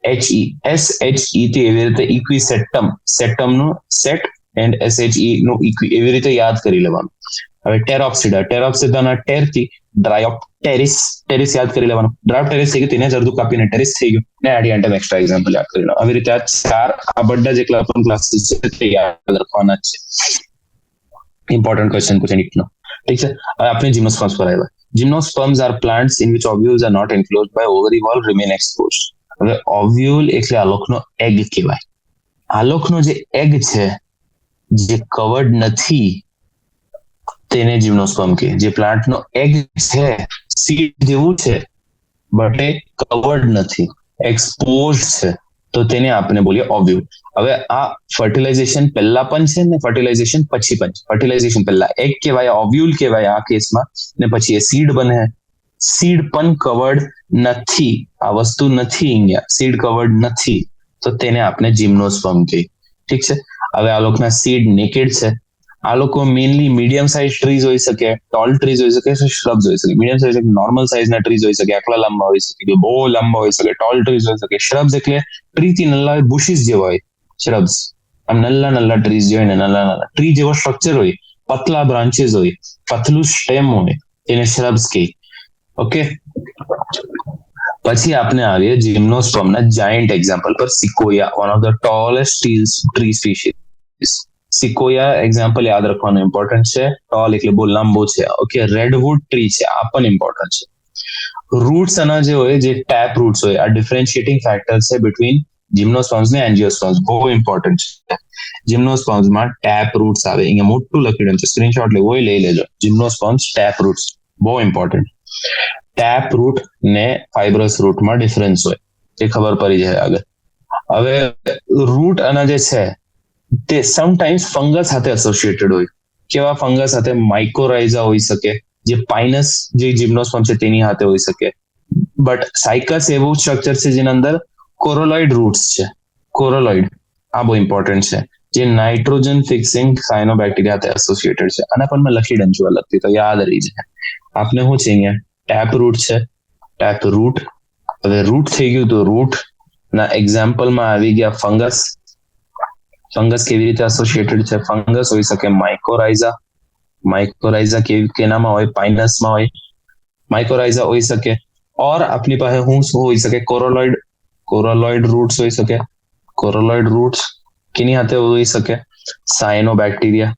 SHE થી એવી રીતે ઇક્વિસેટમ, સેટમનું સેટ એન્ડ SHE નું ઇક્વિ, એવી રીતે યાદ કરી લેવાનું. હવે ટેરોપ્સિડાના ટેરથી ડ્રાયોપ્ટેરિસ, ટેરિસ યાદ કરી લેવાનું. ડ્રાયોપ્ટેરિસ થઈ ગયું, તેને જ અડધું કાપીને ટેરિસ થઈ ગયું, ને એડિયન્ટમ એક્સ્ટ્રા એક્ઝામ્પલ યાદ કરી લેવાનું. આવી રીતે આ 4 આ બધા જેટલા પણ ક્લાસીસ છે તે યાદ રાખવાના છે. ઇમ્પોર્ટન્ટ ક્વેશ્ચન પૂછે નીટનો. ઠીક છે, હવે આપણે જીમ્નોસ્પર્મ્સ પર આવ્યા. Gymnosperms are plants in which ovules are not enclosed by ovary wall, remain exposed. હવે ઓવ્યુલ એટલે આ લોકનો એગ કહેવાય. આ લોકનો જે એગ છે જે કવર્ડ નથી તેને જીમ્નોસ્પર્મ કહે. જે પ્લાન્ટનો એગ છે સીડ જેવું છે બટ એ કવર્ડ નથી, એક્સપોઝ છે, તો તેને આપણે બોલીએ ઓવ્યુલ. હવે આ ફર્ટિલાઇઝેશન પહેલા પણ છે ને ફર્ટિલાઇઝેશન પછી પણ છે. ફર્ટિલાઇઝેશન પહેલા એગ કહેવાય, ઓવ્યુલ કહેવાય આ કેસમાં, ને પછી એ સીડ બને. સીડ પણ કવર્ડ નથી, આ વસ્તુ નથી અહીંયા, સીડ કવર્ડ નથી, તો તેને આપણે જીમ્નોસ્પર્મ કહીએ. ઠીક છે, હવે આ લોકોના સીડ નેકેડ છે. આ લોકો મેઇનલી મીડિયમ સાઇઝ ટ્રીઝ હોઈ શકે, ટોલ ટ્રીઝ હોઈ શકે, શ્રબ્સ હોઈ શકે. મીડિયમ સાઇઝ નોર્મલ સાઇઝના ટ્રીઝ હોઈ શકે, આટલા લાંબા હોઈ શકે, બહુ લાંબા હોઈ શકે, ટોલ ટ્રીઝ હોઈ શકે. શ્રબ્સ એટલે ટ્રીથી નલ્લા બુશિસ જેવા હોય, શ્રબ્સ આમ નલ્લા ટ્રીઝ જે હોય ને, નલ્લા ટ્રી જેવો સ્ટ્રક્ચર હોય, પતલા બ્રાન્ચીસ હોય, પતલું સ્ટેમ હોય, એને શ્રબ્સ કહે. ઓકે, પછી આપણે આવીએ જીમ્નોસ્પર્મના જાયન્ટ એક્ઝામ્પલ પર. Sequoia, one of the tallest tree species. Sequoia example યાદ રાખવાનું ઇમ્પોર્ટન્ટ છે. ટોલ એટલે બહુ લાંબો છે. ઓકે, રેડવુડ ટ્રી છે, આ પણ ઇમ્પોર્ટન્ટ છે. રૂટ્સ આના જે હોય, જે ટેપ રૂટ્સ હોય, આ ડિફરન્શિએટિંગ ફેક્ટર છે બિટવીન જીમ્નોસ્પર્મ્સ ને એન્જિયોસ્પર્મ્સ બહુ ઇમ્પોર્ટન્ટ છે. જીમ્નોસ્પર્મ્સમાં ટેપ રૂટ્સ આવે, અહીંયા મોટું લખેલું છે, સ્ક્રીનશોટ લેવો હોય લઈ લેજો. જીમ્નોસ્પર્મ્સ ટેપ રૂટ્સ બહુ ઇમ્પોર્ટન્ટ. ટેપ રૂટ ને ફાઇબ્રસ રૂટમાં ડિફરન્સ હોય એ ખબર પડી જાય આગળ. હવે રૂટ અને જે છે તે સમટાઈમ્સ ફંગસ સાથે એસોસિએટેડ હોય. કેવા ફંગસ સાથે? માઇકોરાઇઝા હોઈ શકે, જે પાઇનસ જે જીમ્નોસ્પર્મ છે તેની સાથે હોઈ શકે. બટ સાયકસ એવું સ્ટ્રક્ચર છે જેના અંદર કોરોલોઇડ રૂટ્સ છે. કોરોલોઇડ આ બહુ ઇમ્પોર્ટન્ટ છે, જે નાઇટ્રોજન ફિક્સિંગ સાયનોબેક્ટેરિયા સાથે એસોસિએટેડ છે. આના પણ મેં લખી દઉં છું અલગથી તો યાદ રહી જાય. આપને શું છે અહીંયા ટેપ રૂટ છે, ટેપ રૂટ. હવે રૂટ થઈ ગયું તો રૂટ ના એક્ઝામ્પલમાં આવી ગયા ફંગસ. ફંગસ કેવી રીતે એસોસિએટેડ છે? ફંગસ હોઈ શકે માઇકોરાઇઝા. માઇકોરાઇઝા કેનામાં હોય? પાઇનસમાં હોય. માઇકોરાઇઝા હોઈ શકે. ઓર આપની પાસે શું હોઈ શકે? કોરોલોઇડ. કોરોલોઇડ રૂટ્સ હોઈ શકે. કોરોલોઇડ રૂટ્સ કેની સાથે હોઈ શકે? સાયનોબેક્ટેરિયા.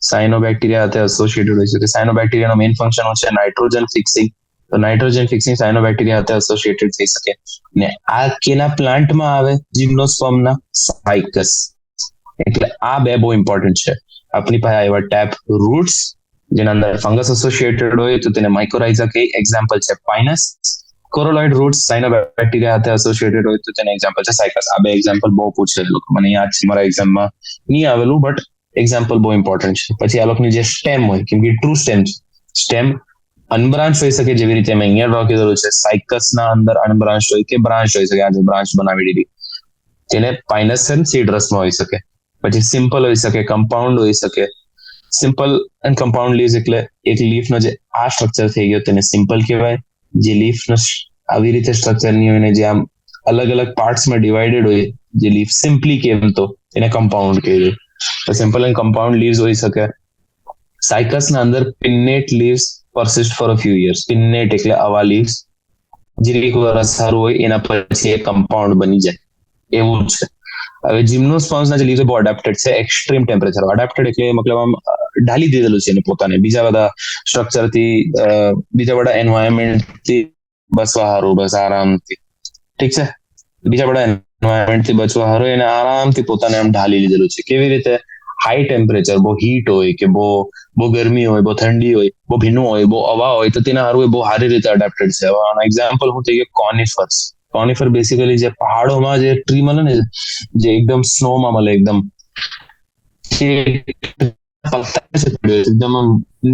સાયનોબેક્ટેરિયા સાથે એસોસિએટેડ હોઈ શકે. સાયનોબેક્ટેરિયાનો મેઇન ફંક્શન છે નાઇટ્રોજન ફિક્સિંગ. તો નાઇટ્રોજન ફિક્સિંગ સાયનોબેક્ટેરિયા સાથે એસોસિએટેડ થઈ શકે. ને આ કેના પ્લાન્ટમાં આવે? જીમ્નોસ્પર્મના સાયકસ. એટલે આ બે બહુ ઇમ્પોર્ટન્ટ છે. આપણી પાસે આવ્યા ટેપ રૂટ્સ જેના અંદર ફંગસ એસોસિએટેડ હોય તો તેને માઇકોરાઇઝા કે એક્ઝામ્પલ છે પાઇનસ. કોરોલોઇડ રૂટ્સ સાયનોબેક્ટેરિયા સાથે એસોસિએટેડ હોય તો તેને એક્ઝામ્પલ છે સાયકસ. આ બે એક્ઝામ્પલ બહુ પૂછે લોકો, મને યાદ છે મારા એક્ઝામમાં નહીં આવેલું, બટ એક્ઝામ્પલ બહુ ઇમ્પોર્ટન્ટ છે. પછી આ લોકોની જે સ્ટેમ હોય, કેમ કે ટ્રુ સ્ટેમ છે, સ્ટેમ અનબ્રાન્ચ હોઈ શકે, જેવી રીતે મેં અહીંયા ડ્રો કરેલું છે. સાયકસના અંદર અનબ્રાન્ચ હોય કે બ્રાન્ચ હોઈ શકે. આજે બ્રાન્ચ બનાવી દીધી, તેને પાઇનસ એન્ડ સીડરસમાં હોઈ શકે. પછી સિમ્પલ હોઈ શકે, કમ્પાઉન્ડ હોઈ શકે. સિમ્પલ એન્ડ કમ્પાઉન્ડ લીવ્સ એટલે એક લીફનો જે આ સ્ટ્રક્ચર થઈ ગયો તેને સિમ્પલ કહેવાય. જે લીફનો આવી રીતે સ્ટ્રક્ચર નહીં હોય ને જે આમ અલગ અલગ પાર્ટ્સમાં ડિવાઇડેડ હોય, જે લીફ સિમ્પલી કહેતો એને કમ્પાઉન્ડ કહેવાય. તો સિમ્પલ એન્ડ કમ્પાઉન્ડ લીવ્સ હોઈ શકે. સાયકસના અંદર pinnate leaves persist for a few years. Pinnate એટલે આવા લીવ્સ જે એક વર્ષ સારું હોય એના પછી એ કમ્પાઉન્ડ બની જાય, એવું છે. હવે જીમ્નોસ્પર્મ્સના જે લીવ્સ બહુ એડેપ્ટેડ છે એક્સ્ટ્રીમ ટેમ્પરેચર. એડેપ્ટેડ એટલે મતલબ આમ ઢાલી દીધેલું છે એને પોતાને બીજા બધા સ્ટ્રક્ચરથી, બીજા બધા એન્વાયરમેન્ટથી બસવા હારું, બસ આરામથી. ઠીક છે, બીજા બધા એન્વાયરમેન્ટથી બચવા હારું એને આરામથી પોતાને આમ ઢાલી લીધેલું છે. કેવી રીતે? હાઈ ટેમ્પરેચર, બહુ હીટ હોય કે બહુ ગરમી હોય, બહુ ઠંડી હોય, બહુ ભીનું હોય, બહુ હવા હોય, તો તેના હારું બહુ સારી રીતે એડેપ્ટેડ છે. આનો એક્ઝામ્પલ શું થઈ ગયો? કોનિફર્સ. કોનિફર બેસિકલી જે પહાડોમાં જે ટ્રી મળે ને, જે એકદમ સ્નોમાં મળે, એકદમ એકદમ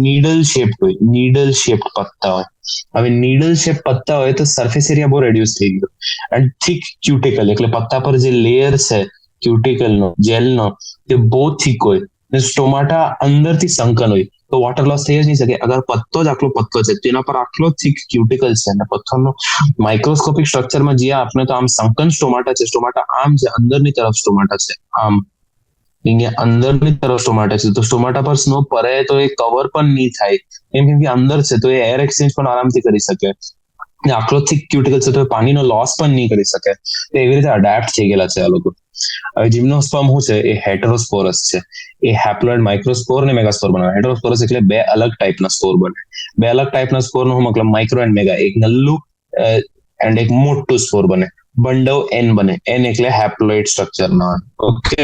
નીડલ શેપ્ડ હોય, નીડલ શેપ્ડ પત્તા હોય. હવે નીડલ શેપ પત્તા હોય તો સરફેસ એરિયા બહુ રેડ્યુસ થઈ ગયો. એન્ડ થિક ક્યુટિકલ એટલે પત્તા પર જે લેયર છે ક્યુટિકલનો, જેલનો, તે બહુ થીક હોય. સ્ટોમાટા અંદરથી સંકન હોય તો વોટર લોસ થઈ જ નહીં શકે. અગર પત્તો જ આટલો પત્તો છે તેના પર આટલો થીક ક્યુટિકલ છે અને પથ્થરનો માઇક્રોસ્કોપિક સ્ટ્રક્ચરમાં જે આપણે તો આમ સંકન સ્ટોમાટા છે, સ્ટોમાટા આમ છે, અંદરની તરફ સ્ટોમાટા છે, આમ અહીંયા અંદરની તરફ સ્ટોમાટા છે. તો સ્ટોમાટા પર સ્નો પડે તો એ કવર પણ નહીં થાય, કેમ કે અંદર છે તો એ એર એક્સચેન્જ પણ આરામથી કરી શકે. આટલો થીક ક્યુટિકલ છે તો એ પાણીનો લોસ પણ નહીં કરી શકે. તો એવી રીતે અડેપ્ટ થઈ ગયેલા છે આ લોકો. હવે જીમ્નોસ્પર્મ શું છે? એ હેટરોસ્પોરસ છે. એ હેપ્લોઇડ માઇક્રોસ્પોર અને મેગાસ્પોર બનાવે. હેટરોસ્પોરસ એટલે બે અલગ ટાઈપના સ્પોર બને. બે અલગ ટાઈપના સ્પોરનો મતલબ માઇક્રો એન્ડ મેગા. એક નલ્લું એન્ડ એક મોટું સ્પોર બને. બંડવ એન બને. એન એટલે હેપ્લોઇડ સ્ટ્રક્ચરના. ઓકે,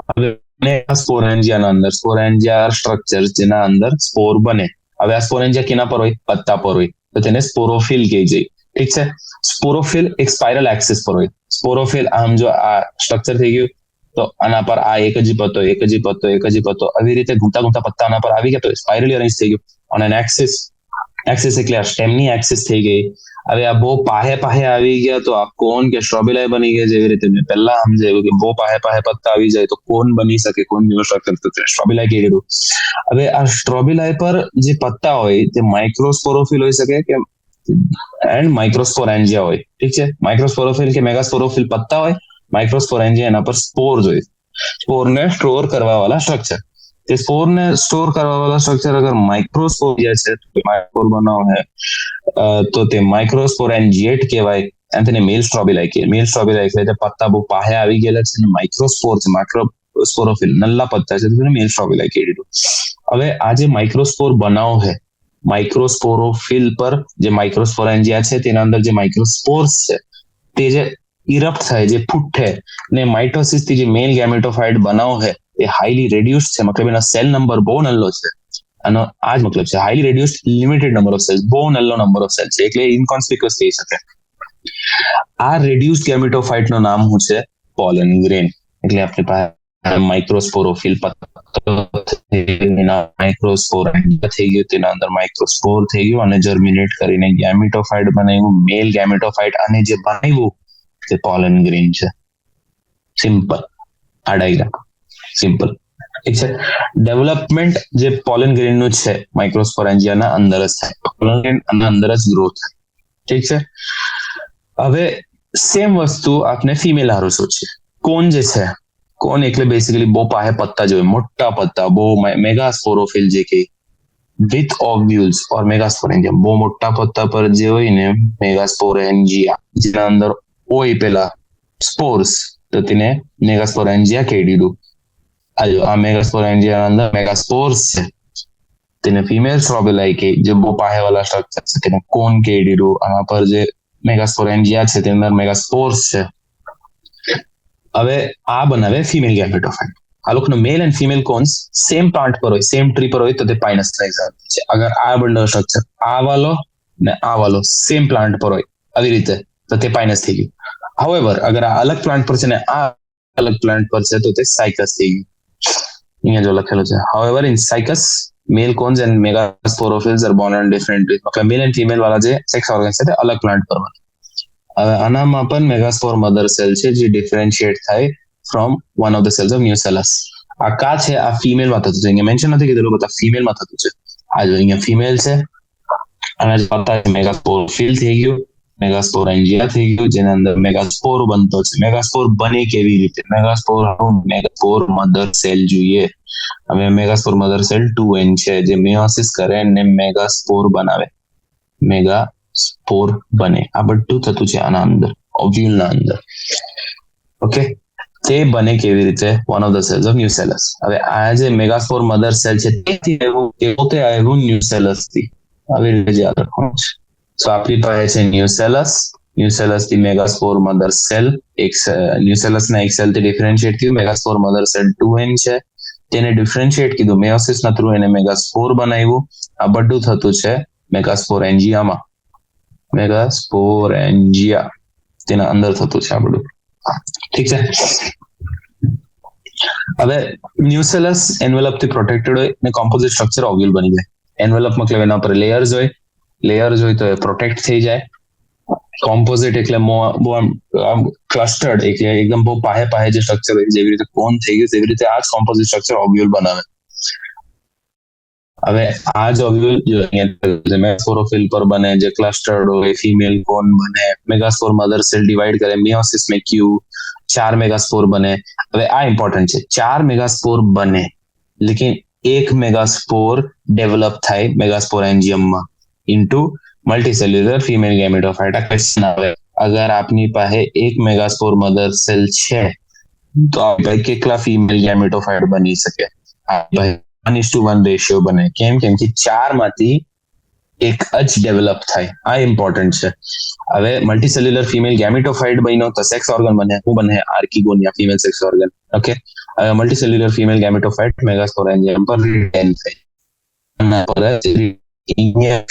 હવે સ્પોરેન્જિયાના અંદર સ્પોરેન્જિયા સ્ટ્રક્ચર જેના અંદર સ્પોર બને. હવે આ સ્પોરેન્જિયા કેના પર હોય? પત્તા પર હોય, તો તેને સ્પોરોફિલ કહી જાય. ઠીક છે, સ્પોરોફિલ એક સ્પાઇરલ એક્સિસ પર હોય. સ્પોરોફિલ આમ જો આ સ્ટ્રક્ચર થઈ ગયું તો આના પર આ એક જ પત્તો, એક જ પત્તો, એક જ પત્તો, આવી રીતે ઘૂમતા ઘૂમતા પત્તા આના પર આવી ગયા તો સ્પાઇરલી અરેન્જ થઈ ગયું. અને એક્સિસ, એક્સિસ એટલે આ સ્ટેમની એક્સિસ થઈ ગઈ. હવે આ બહુ પાહે આવી ગયા તો આ કોન કે સ્ટ્રોબેલાઈ બની ગયા. જેવી રીતે મેં પહેલા સમજાવ્યું કે બહુ પાહે પત્તા આવી જાય તો કોન બની શકે. કોન જેવો સ્ટ્રક્ચર સ્ટ્રોબેલાઈ કહી દીધું. હવે આ સ્ટ્રોબેલાઈ પર જે પત્તા હોય તે માઇક્રોસ્પોરોફિલ હોઈ શકે કે એન્ડ માઇક્રોસ્પોરેન્જિયા હોય. ઠીક છે, માઇક્રોસ્પોરોફિલ કે મેગાસ્પોરોફિલ પત્તા હોય, માઇક્રોસ્પોરેન્જિયા એના પર સ્પોર્સ હોય. સ્પોરને સ્ટોર કરવા વાળા સ્ટ્રક્ચર. તે સ્પોરને સ્ટોર કરવા વાળા સ્ટ્રક્ચર અગર માઇક્રોસ્પોરિયા છે, માઇક્રોર બનાવ है તો તે માઇક્રોસ્પોરેન્જિએટ કહેવાય. અને તેને મેલ સ્ટ્રોબેલાઈ કહે. મેલ સ્ટ્રોબેલાઈ એટલે પત્તા બહુ પાહે આવી ગયેલા છે અને માઇક્રોસ્પોર છે, માઇક્રોસ્પોરોફિલ નલ્લા પત્તા છે, તેને મેલ સ્ટ્રોબેલાઈ કહી દીધું. હવે આ જે માઇક્રોસ્પોર બનાવ है, માઇક્રોસ્પોરોફિલ પર જે માઇક્રોસ્પોરેન્જિયા છે તેના અંદર જે માઇક્રોસ્પોર્સ છે તે જે ઇરપ્ટ થાય જે ફૂટે ને માઇટોસિસ થી જે મેલ ગેમેટોફાઇટ બનાવો છે એ હાઈલી રેડ્યુસ્ડ છે, મતલબ એનો સેલ નંબર બહુ નલ્લો છે. આનો આ જ મતલબ છે, highly reduced limited number of cells, બહુ નલ્લો નંબર ઓફ સેલ્સ છે, એટલે ઇનકોન્સ્પિક્યુઅસ થઈ શકે. આ રેડ્યુસ્ડ ગેમેટોફાઇટ નું નામ શું છે? Pollen grain. એટલે આપણી પાસે માઇક્રોસ્પોરોફિલ માઇક્રોસ્પોર થઈ ગયું, તેના અંદર માઇક્રોસ્પોર થઈ ગયું અને જર્મિનેટ કરીને ગેમેટોફાઇટ બનાવ્યું, મેલ ગેમેટોફાઇટ, અને જે બનાવ્યું તે પોલન ગ્રેન છે. સિમ્પલ આ ડાયગ્રામ, સિમ્પલ. ઠીક છે. ડેવલપમેન્ટ જે પોલન ગ્રેન નું છે માઇક્રોસ્પોરેન્જિયાના અંદર જ થાય, પોલન ગ્રેન અંદર જ ગ્રો થાય. ઠીક છે. હવે સેમ વસ્તુ આપણે ફિમેલ હારુસો છે. કોન જે છે, કોન એટલે બેસિકલી બહુ પાહે પત્તા જોઈએ, મોટા પત્તા, બહુ મેગાસ્પોરોફિલ જે કે વિથ ઓવ્યુલ્સ ઓર મેગાસ્પોરેન્જિયા, બહુ મોટા પત્તા પર જે હોય ને મેગાસ્પોરેન્જિયા, જેના અંદર હોય પેલા સ્પોર્સ, તો તેને મેગાસ્પોરેન્જિયા કહી દીધું. આ મેગાસ્પોરેન્જિયા અંદર મેગાસ્પોર્સ છે, તેને ફિમેલ સ્ટ્રોબેલાઈ કે જે બહુ પાહે વાળા સ્ટ્રક્ચર છે તેને કોન કહી દીધું. આના પર જે મેગાસ્પોરેન્જિયા છે તેની અંદર મેગાસ્પોર્સ છે. હવે આ બનાવે ફિમેલ ગેમેટોફાઇટ. આ લોકોનો male and female cones same plant પર હોય, સેમ ટ્રી પર હોય તો તે પાઇનસ સાઇઝ આવે છે. અગર આ બંડલ સ્ટ્રક્ચર આ વાલો ને આ વાલો સેમ પ્લાન્ટ પર હોય આવી રીતે તો તે પાઇનસ થઈ ગયું. હાઉએવર અગર આ અલગ પ્લાન્ટ પર છે ને આ અલગ પ્લાન્ટ પર છે તો તે સાયકસ થઈ ગયું. અહીંયા જો લખેલું છે, however in cycas male cones and megasporophylls are borne on different, એટલે મેલ એન્ડ ફિમેલ વાળા જે સેક્સ ઓર્ગન્સ છે તે અલગ પ્લાન્ટ પર બને. હવે આનામાં પણ મેગાસ્પોર મધર સેલ છે જે ડિફરન્શિએટ થાય from one of the cells of nucellus. આ કા છે? આ ફિમેલમાં થતું છે, અહીંયા મેન્શન નથી કીધેલું, બધા ફિમેલમાં થતું છે. આ જો અહીંયા ફિમેલ છે, અને મેગાસ્પોરોફિલ થઈ ગયું, મેગાસ્પોરેન્જિયા થઈ ગયું, જેના અંદર મેગાસ્પોર બનતો છે. મેગાસ્પોર બને કેવી રીતે? મેગાસ્પોર મધર સેલ જોઈએ. હવે મેગાસ્પોર મધર સેલ 2n છે જે મિયોસિસ કરે ને મેગાસ્પોર બનાવે, મેગાસ્પોર બને. આ બધું થતું છે આના અંદર, ઓવ્યુલના અંદર. ઓકે, તે બને કેવી રીતે? One of the cells of nucellus. હવે આ જે મેગાસ્પોર મધર સેલ છે તે પોતે આવ્યું ન્યુસેલસ થી, આવી રીતે યાદ રાખવાનું છે. સો આપણી પાસે છે ન્યુસેલસ, ન્યુસેલસ થી મેગાસ્પોર મધર સેલ, એક ન્યુસેલસ ના એક સેલ થી ડિફરન્શિએટ થયું, મેગાસ્પોર મધર સેલ 2n છે, તેને ડિફરન્શિએટ કીધું, મેયોસિસ ના થ્રુ એને મેગાસ્પોર બનાવ્યું. આ બધું થતું છે મેગાસ્પોરેન્જિયામાં, મેગાસ્પોરેન્જિયા તેના અંદર થતું છે આ બધું. ઠીક છે. હવે ન્યુસેલસ એન્વેલપ થી પ્રોટેક્ટેડ હોય ને કોમ્પોઝિટ સ્ટ્રક્ચર ઓવ્યુલ બની જાય. એન્વેલપ મતલબ એના પર લેયર્સ હોય તો એ પ્રોટેક્ટ થઈ જાય. કોમ્પોઝિટ એટલે ક્લસ્ટર્ડ, એટલે એકદમ બહુ પાહે જે સ્ટ્રક્ચર હોય, જેવી રીતે કોન થઈ ગયું તેવી રીતે આ જ કોમ્પોઝિટ સ્ટ્રક્ચર ઓવ્યુલ બનાવે. હવે આ જ ઓવ્યુલ મેગાસ્પોરોફિલ પર બને, જે ક્લસ્ટર્ડ હોય, ફિમેલ કોન બને, મેગાસ્પોર મધર સેલ ડિવાઈડ કરે, મિયોસિસ में क्यू 4 मेगास्पोर बने. હવે આ ઇમ્પોર્ટન્ટ છે, 4 મેગાસ્પોર બને, લેकिन એક મેગાસ્પોર ડેવલપ થાય મેગાસ્પોરેન્જિયમમાં ઇન્ટુ મલ્ટીસેલ્યુલર ફિમેલ ગેમેટોફાઇટ. આ ક્વેશ્ચન આવે, અગર આપની પાસે એક મેગાસ્પોર મધર સેલ છે તો આપણે કેટલા ફિમેલ ગેમેટોફાઇટ બની શકે? 1:1 રેશિયો બને. કેમ કે 4 માંથી એક જ ડેવલપ થાય. આ ઇમ્પોર્ટન્ટ છે. હવે મલ્ટીસેલ્યુલર ફિમેલ ગેમેટોફાઇટ બન્યો તો સેક્સ ઓર્ગન બને. શું બને? આર્કિગોનિયા, ફિમેલ સેક્સ ઓર્ગન. ઓકે, હવે મલ્ટીસેલ્યુલર ફિમેલ ગેમેટોફાઇટ મેગાસ્પોરેન્જિયમ પર રિટેન થાય.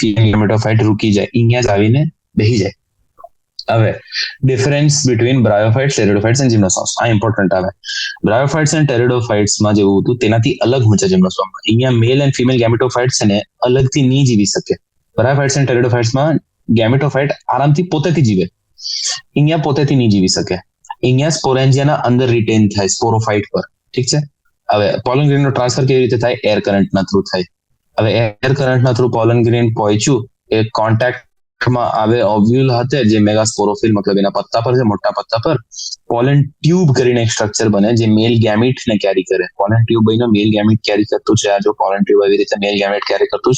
ફિમેલ ગેમેટોફાઇટ રૂકી જાય, અહીંયા જ આવીને બેસી જાય. હવે ડિફરન્સ બિટવીન બ્રાયોફાઇટ્સ, ટેરિડોફાઇટ્સ એન્ડ જિમ્નોસોમ્સ. આ ઇમ્પોર્ટન્ટ આવે. બ્રાયોફાઇટ્સ એન્ડ ટેરિડોફાઇટ્સમાં જેવું હતું તેનાથી અલગ હું છે જિમ્નોસોમમાં. અહીંયા મેલ એન્ડ ફિમેલ ગેમેટોફાઇટ્સ છે ને અલગથી નહીં જીવી શકે. બ્રાયોફાઇટ્સ એન્ડ ટેરિડોફાઇટ્સમાં ગેમેટોફાઇટ આરામથી પોતેથી જીવે, અહીંયા પોતેથી નહીં જીવી શકે. અહીંયા સ્પોરેન્જિયાના અંદર રિટેન થાય સ્પોરોફાઇટ પર. ઠીક છે. હવે પોલન ગ્રેનનો ટ્રાન્સફર કેવી રીતે થાય? એર કરંટના થ્રુ થાય. હવે એર કરંટના થ્રુ પોલન ગ્રેન પહોંચ્યું, એ કોન્ટેક્ટમાં આવે ઓવ્યુલ hatte જે મેગાસ્પોરોફિલ મતલબ એના પત્તા પર છે, મોટા પત્તા પર. પોલન ટ્યુબ કરીને એક સ્ટ્રક્ચર બને જે મેલ ગેમિટ ને કેરી કરે. પોલન ટ્યુબ બન્યો, મેલ ગેમિટ કેરી કરતું છે. આ જો પોલન ટ્યુબ આવી રીતે મેલ ગેમિટ કેરી કરતું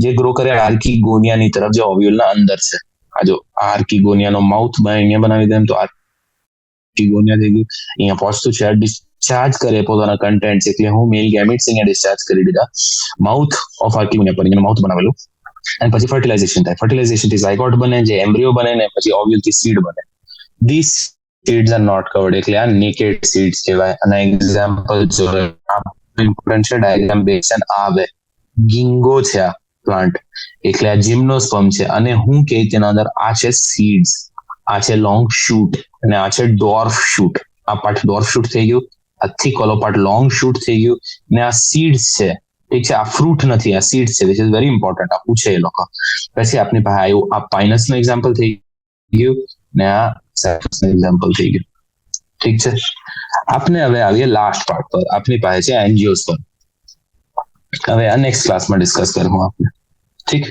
જે ગ્રો કરે આર્કિગોનિયાની તરફ, જે ઓવ્યુલના અંદર છે. આ જો આર્કિગોનિયાનો માઉથ અહીંયા બનાવી દે તો આર્કિગોનિયા થઈ ગયું. અહીંયા પહોંચતું છે, ડિસ્ચાર્જ કરે પોતાના કન્ટેન્ટ, એટલે હું મેલ ગેમિટ્સ અહીંયા ડિસ્ચાર્જ કરી દીધા માઉથ ઓફ આર્કિગોનિયા પર. અહીંયા માઉથ બનાવેલું. અને પછી ફર્ટિલાઇઝેશન થાય. ફર્ટિલાઇઝેશન થી ઝાયગોટ બને, જે એમ્બ્રિયો બને, ને પછી ઓવ્યુલ થી સીડ બને. This seeds are not covered એટલે આ naked seeds કહેવાય. અને એક્ઝામ્પલ જો ઇમ્પોર્ટન્ટ છે ડાયાગ્રામ બેઝ છે. આવે ગિંગો છે આ પ્લાન્ટ એટલે આ જિમ્નોસ્પર્મ છે. અને હું કે તેના અંદર આ છે સીડ્સ, આ છે લોંગ શૂટ અને આ છે ડોર્ફ શૂટ. આ પાર્ટ ડોર્ફ શૂટ થઈ ગયું, આ થીક વાળો પાર્ટ લોંગ શૂટ થઈ ગયું ને આ સીડ્સ છે. ઠીક છે, આ ફ્રૂટ નથી, આ સીડ્સ છે, વિચ ઇઝ વેરી ઇમ્પોર્ટન્ટ. આ પૂછે એ લોકો. પછી આપણી પાસે આવ્યું આ પાઇનસ નું એક્ઝામ્પલ થઈ ગયું ને આ સાયપ્રસ નું એક્ઝામ્પલ થઈ ગયું. ઠીક છે, આપણે હવે આવીએ લાસ્ટ પાર્ટ પર. આપણી પાસે છે એન્જિયોસ્પર્મ. હવે આ નેક્સ્ટ ક્લાસમાં ડિસ્કસ કરું આપણે. ઠીક.